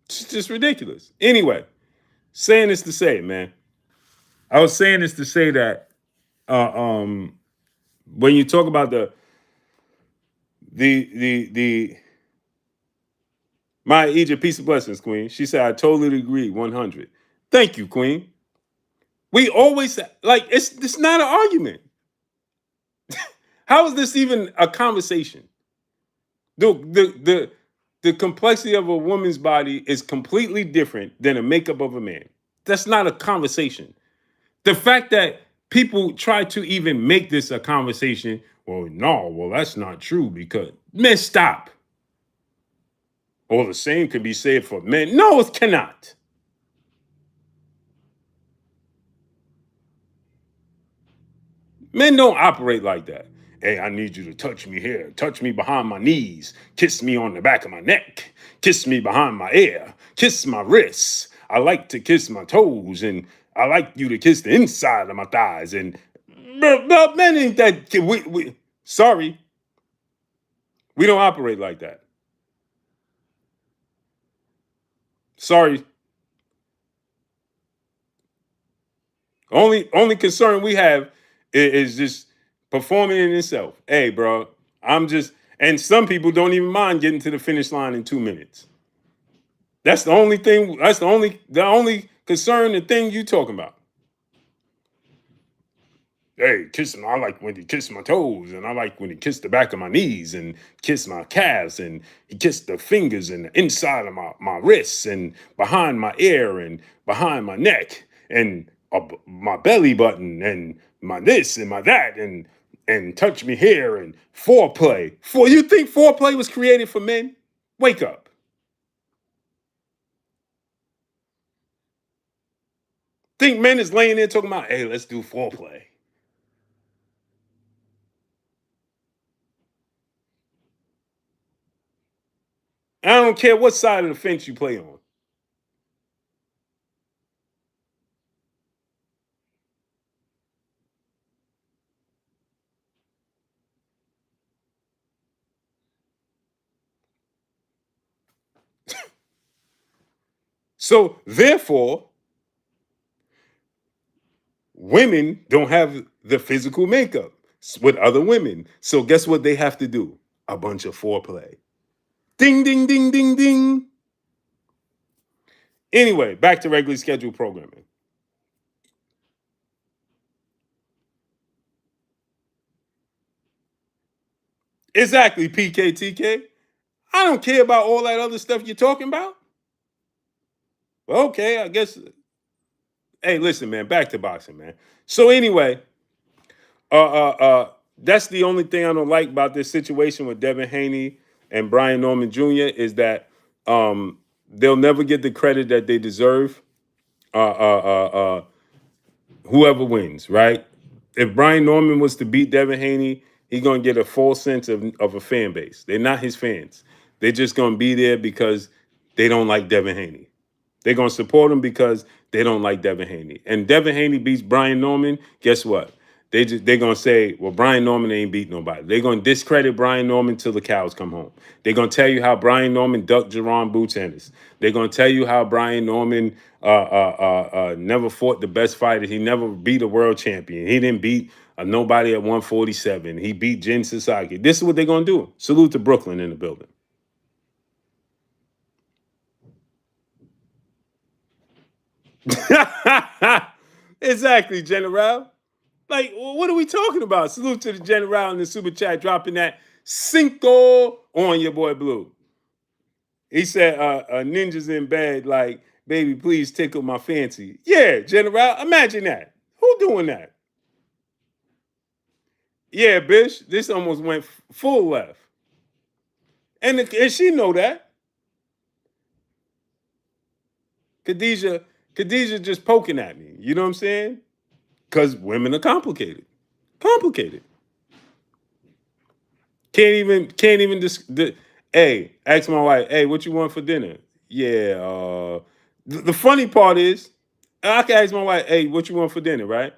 It's just ridiculous. Anyway, saying this to say, man, I was saying this to say that uh, um, when you talk about the my Egypt, peace of blessings, Queen. She said, I totally agree, 100. Thank you, Queen. We always like it's not an argument. How is this even a conversation? The the the the complexity of a woman's body is completely different than the makeup of a man. That's not a conversation. The fact that people try to even make this a conversation, well, no, well, that's not true because men stop. Or the same could be said for men. No, it cannot. Men don't operate like that. Hey, I need you to touch me here, touch me behind my knees, kiss me on the back of my neck, kiss me behind my ear, kiss my wrists. I like to kiss my toes, and I like you to kiss the inside of my thighs. And but men ain't that. Sorry, we don't operate like that. Sorry. Only concern we have is just performing in itself. Hey, bro, I'm just, and some people don't even mind getting to the finish line in 2 minutes. That's the only thing. That's the only concern. The thing you talking about. Hey, kiss me. I like when he kissed my toes, and I like when he kissed the back of my knees, and kissed my calves, and he kissed the fingers and the inside of my wrists, and behind my ear, and behind my neck, and my belly button, and my this and my that, and touch me here, and foreplay. For you think foreplay was created for men? Wake up. Think men is laying there talking about, hey, let's do foreplay. I don't care what side of the fence you play on. So therefore, women don't have the physical makeup with other women. So guess what they have to do? A bunch of foreplay. Ding, ding, ding, ding, ding. Anyway, back to regularly scheduled programming. Exactly, PKTK. I don't care about all that other stuff you're talking about. Well, okay, I guess Hey, listen, man, back to boxing, man. So anyway, that's the only thing I don't like about this situation with Devin Haney and Brian Norman Jr. is that they'll never get the credit that they deserve. Uh, uh, uh, uh, Whoever wins, right? If Brian Norman was to beat Devin Haney, he's gonna get a full sense of a fan base. They're not his fans. They're just gonna be there because they don't like Devin Haney. They're gonna support him because they don't like Devin Haney. And Devin Haney beats Brian Norman. Guess what? They're gonna say, well, Brian Norman ain't beat nobody. They're gonna discredit Brian Norman till the cows come home. They're gonna tell you how Brian Norman ducked Jerron Boots Ennis. They're gonna tell you how Brian Norman never fought the best fighter. He never beat a world champion. He didn't beat nobody at 147. He beat Jin Sasaki. This is what they're gonna do. Salute to Brooklyn in the building. Exactly, General. Like, what are we talking about? Salute to the General in the super chat, dropping that cinco on your boy Blue. He said, "Ninjas in bed, like, baby, please tickle my fancy." Yeah, General, imagine that. Who doing that? Yeah, bitch, this almost went full left, and she know that. Khadijah just poking at me. You know what I'm saying? Because women are complicated. Complicated. Can't even hey, ask my wife, hey, what you want for dinner? Yeah. The funny part is, I can ask my wife, hey, what you want for dinner, right?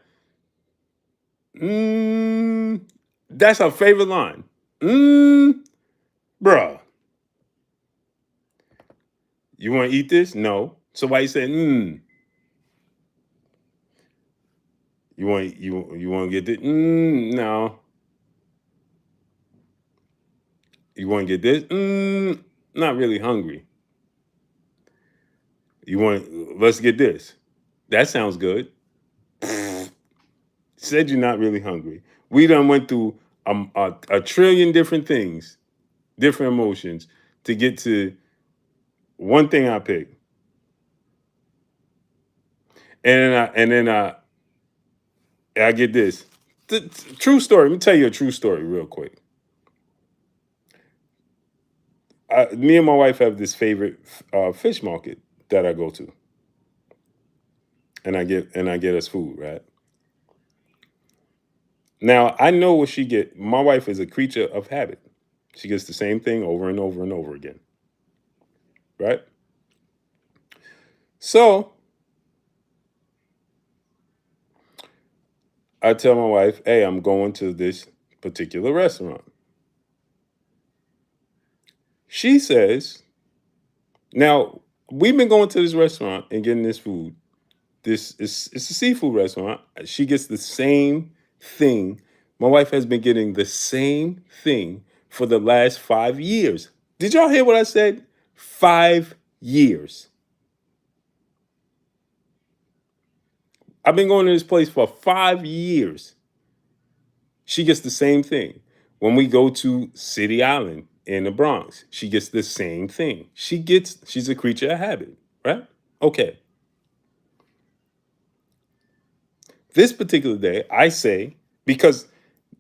Mm, that's her favorite line. Bruh, you want to eat this? No. So why you say, you want to get this? No. You want to get this? Not really hungry. Let's get this. That sounds good. Said you're not really hungry. We done went through a trillion different things, different emotions to get to one thing I picked. And then I get this. True story. Let me tell you a true story real quick. Me and my wife have this favorite fish market that I go to, and I get us food, right? Now I know what she get. My wife is a creature of habit. She gets the same thing over and over and over again, right? So I tell my wife, hey, I'm going to this particular restaurant. She says, now we've been going to this restaurant and getting this food. It's a seafood restaurant. She gets the same thing. My wife has been getting the same thing for the last 5 years. Did y'all hear what I said? 5 years. I've been going to this place for 5 years. She gets the same thing. When we go to City Island in the Bronx, she gets the same thing. She's a creature of habit, right? Okay. This particular day, I say, because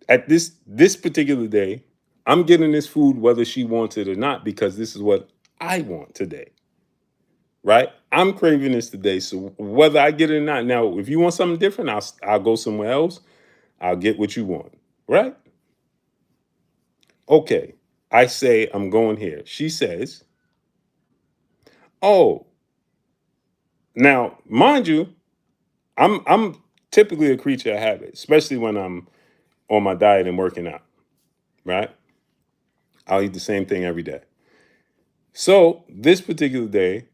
at this particular day, I'm getting this food whether she wants it or not, because this is what I want today. Right? I'm craving this today. So whether I get it or not. Now, if you want something different, I'll go somewhere else. I'll get what you want. Right? Okay. I say I'm going here. She says, "Oh, now, mind you, I'm typically a creature of habit, especially when I'm on my diet and working out, right? I'll eat the same thing every day. So this particular day,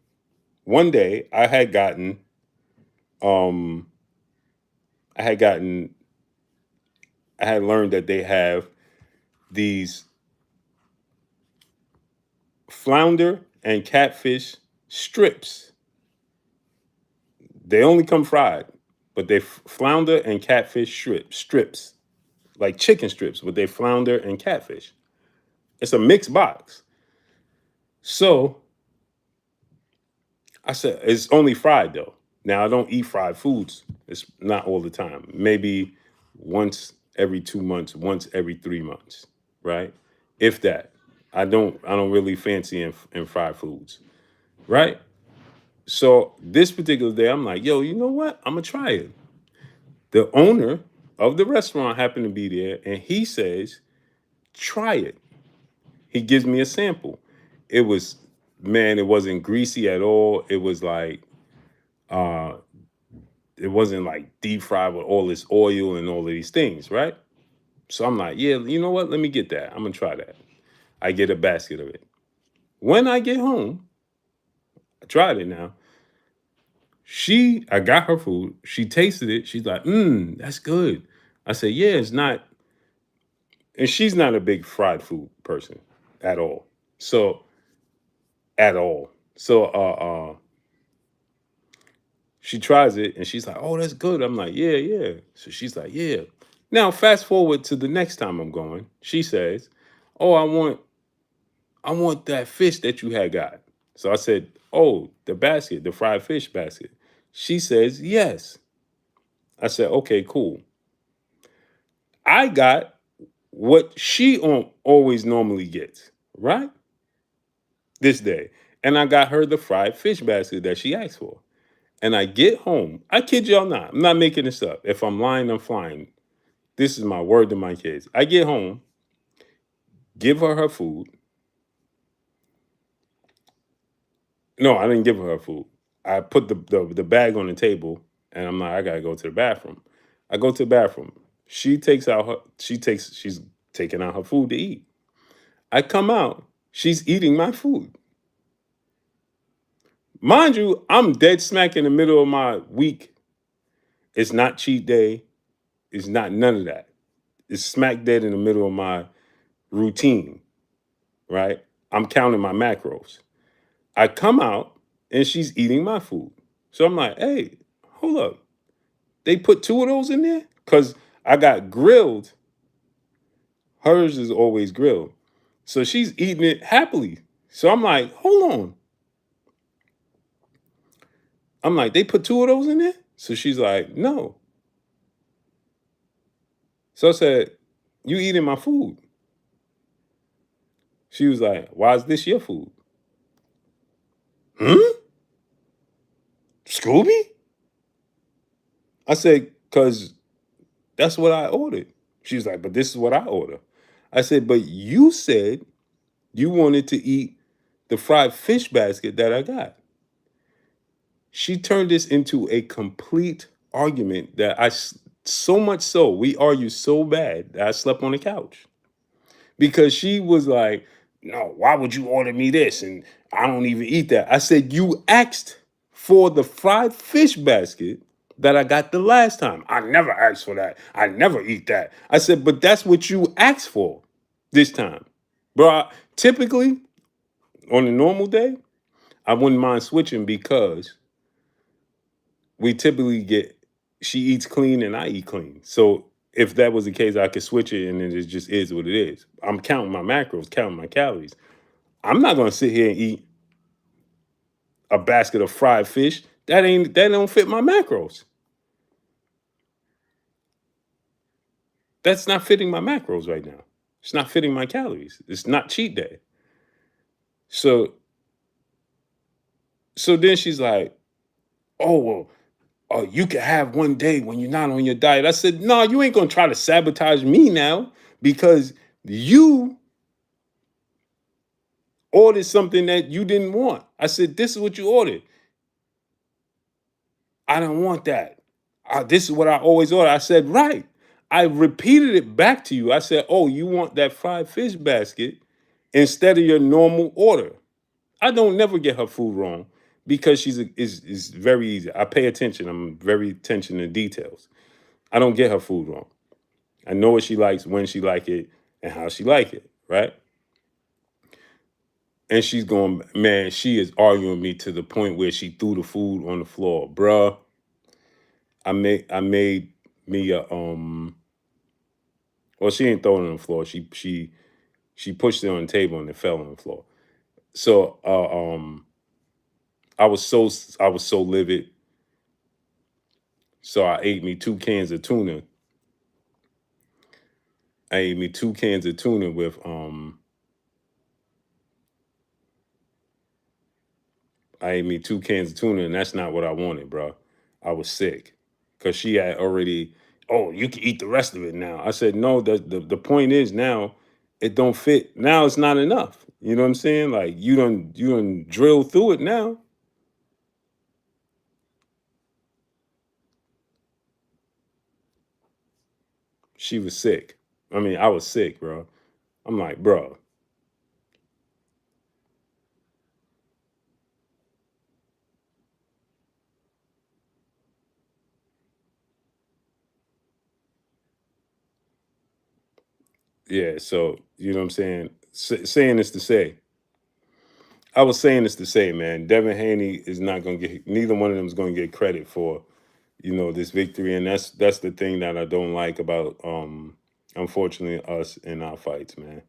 one day um, I had gotten, I had learned that they have these flounder and catfish strips. They only come fried, but they flounder and catfish strips, like chicken strips, but they flounder and catfish. It's a mixed box. So I said, it's only fried though. Now, I don't eat fried foods. It's not all the time. Maybe once every 2 months, once every 3 months, right? If that. I don't really fancy in fried foods, right? So this particular day, I'm like, yo, you know what? I'm gonna try it. The owner of the restaurant happened to be there, and he says, try it. He gives me a sample. It was, man, it wasn't greasy at all. It was like, uh, it wasn't like deep fried with all this oil and all of these things, right? So I'm like, yeah, you know what? Let me get that. I'm gonna try that. I get a basket of it. When I get home, I tried it now. I got her food. She tasted it. She's like, that's good. I said, yeah, it's not. And she's not a big fried food person at all. So, at all. So, she tries it and she's like, oh, that's good. I'm like, yeah, yeah. So she's like, yeah. Now, fast forward to the next time I'm going. She says, oh, I want that fish that you had got. So I said, oh, the basket, the fried fish basket. She says, yes. I said, okay, cool. I got what she always normally gets, right? This day. And I got her the fried fish basket that she asked for. And I get home. I kid y'all not. I'm not making this up. If I'm lying, I'm flying. This is my word to my kids. I get home, give her her food. No, I didn't give her her food. I put the bag on the table, and I'm like, I gotta go to the bathroom. I go to the bathroom. She's taking out her food to eat. I come out. She's eating my food. Mind you, I'm dead smack in the middle of my week. It's not cheat day. It's not none of that. It's smack dead in the middle of my routine, right? I'm counting my macros. I come out and she's eating my food. So I'm like, hey, hold up. They put two of those in there? Because I got grilled. Hers is always grilled. So she's eating it happily. So I'm like, hold on. I'm like, they put two of those in there? So she's like, no. So I said, you eating my food? She was like, why is this your food? Hmm? Scooby? I said, because that's what I ordered. She was like, but this is what I order. I said, but you said you wanted to eat the fried fish basket that I got. She turned this into a complete argument so much so, we argued so bad that I slept on the couch. Because she was like, no, why would you order me this? And I don't even eat that. I said, you asked for the fried fish basket that I got the last time. I never asked for that. I never eat that. I said, but that's what you asked for this time. Bro, typically on a normal day, I wouldn't mind switching because we typically she eats clean and I eat clean. So if that was the case, I could switch it and then it just is what it is. I'm counting my macros, counting my calories. I'm not gonna sit here and eat a basket of fried fish. That don't fit my macros. That's not fitting my macros right now. It's not fitting my calories. It's not cheat day. So then she's like, oh well, you can have one day when you're not on your diet. I said, no, you ain't gonna try to sabotage me now because you ordered something that you didn't want. I said, this is what you ordered. I don't want that. This is what I always order. I said, right. I repeated it back to you. I said, oh, you want that fried fish basket instead of your normal order. I don't never get her food wrong because is very easy. I pay attention. I'm very attention to details. I don't get her food wrong. I know what she likes, when she like it, and how she like it, right? And she's going, man, she is arguing me to the point where she threw the food on the floor. Bruh, I made me a well, she ain't throwing it on the floor. She pushed it on the table and it fell on the floor. So I was so livid. So I ate me 2 cans of tuna. I ate me 2 cans of tuna with I ate me 2 cans of tuna, and that's not what I wanted, bro. I was sick because she had already. Oh, you can eat the rest of it now. I said no. The point is now, it don't fit. Now it's not enough. You know what I'm saying? Like you done drill through it now. She was sick. I mean, I was sick, bro. I'm like, bro, yeah. So you know what I'm saying? Saying this to say, I was saying this to say, man, Devin Haney is not gonna get. Neither one of them is gonna get credit for this victory, and that's the thing that I don't like about unfortunately us in our fights, man.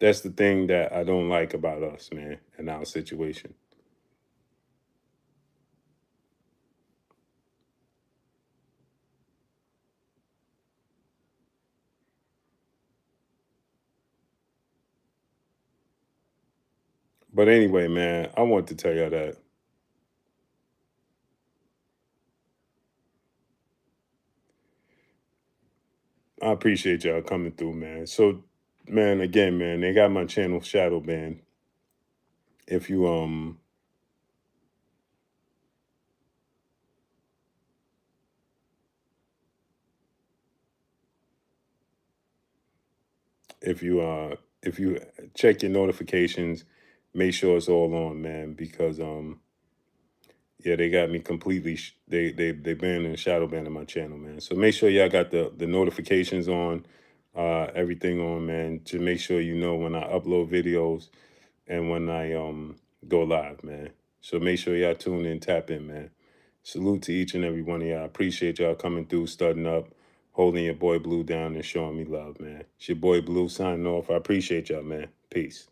That's the thing that I don't like about us, man, in our situation. But anyway, man, I want to tell y'all that I appreciate y'all coming through, man. So, man, again, man, they got my channel shadow banned. If you if you check your notifications, make sure it's all on, man, because yeah, they got me completely. They banned and shadow banned my channel, man. So make sure y'all got the notifications on, everything on, man, to make sure you know when I upload videos and when I go live, man. So make sure y'all tune in, tap in, man. Salute to each and every one of y'all. I appreciate y'all coming through, starting up, holding your boy Blue down, and showing me love, man. It's your boy Blue signing off. I appreciate y'all, man. Peace.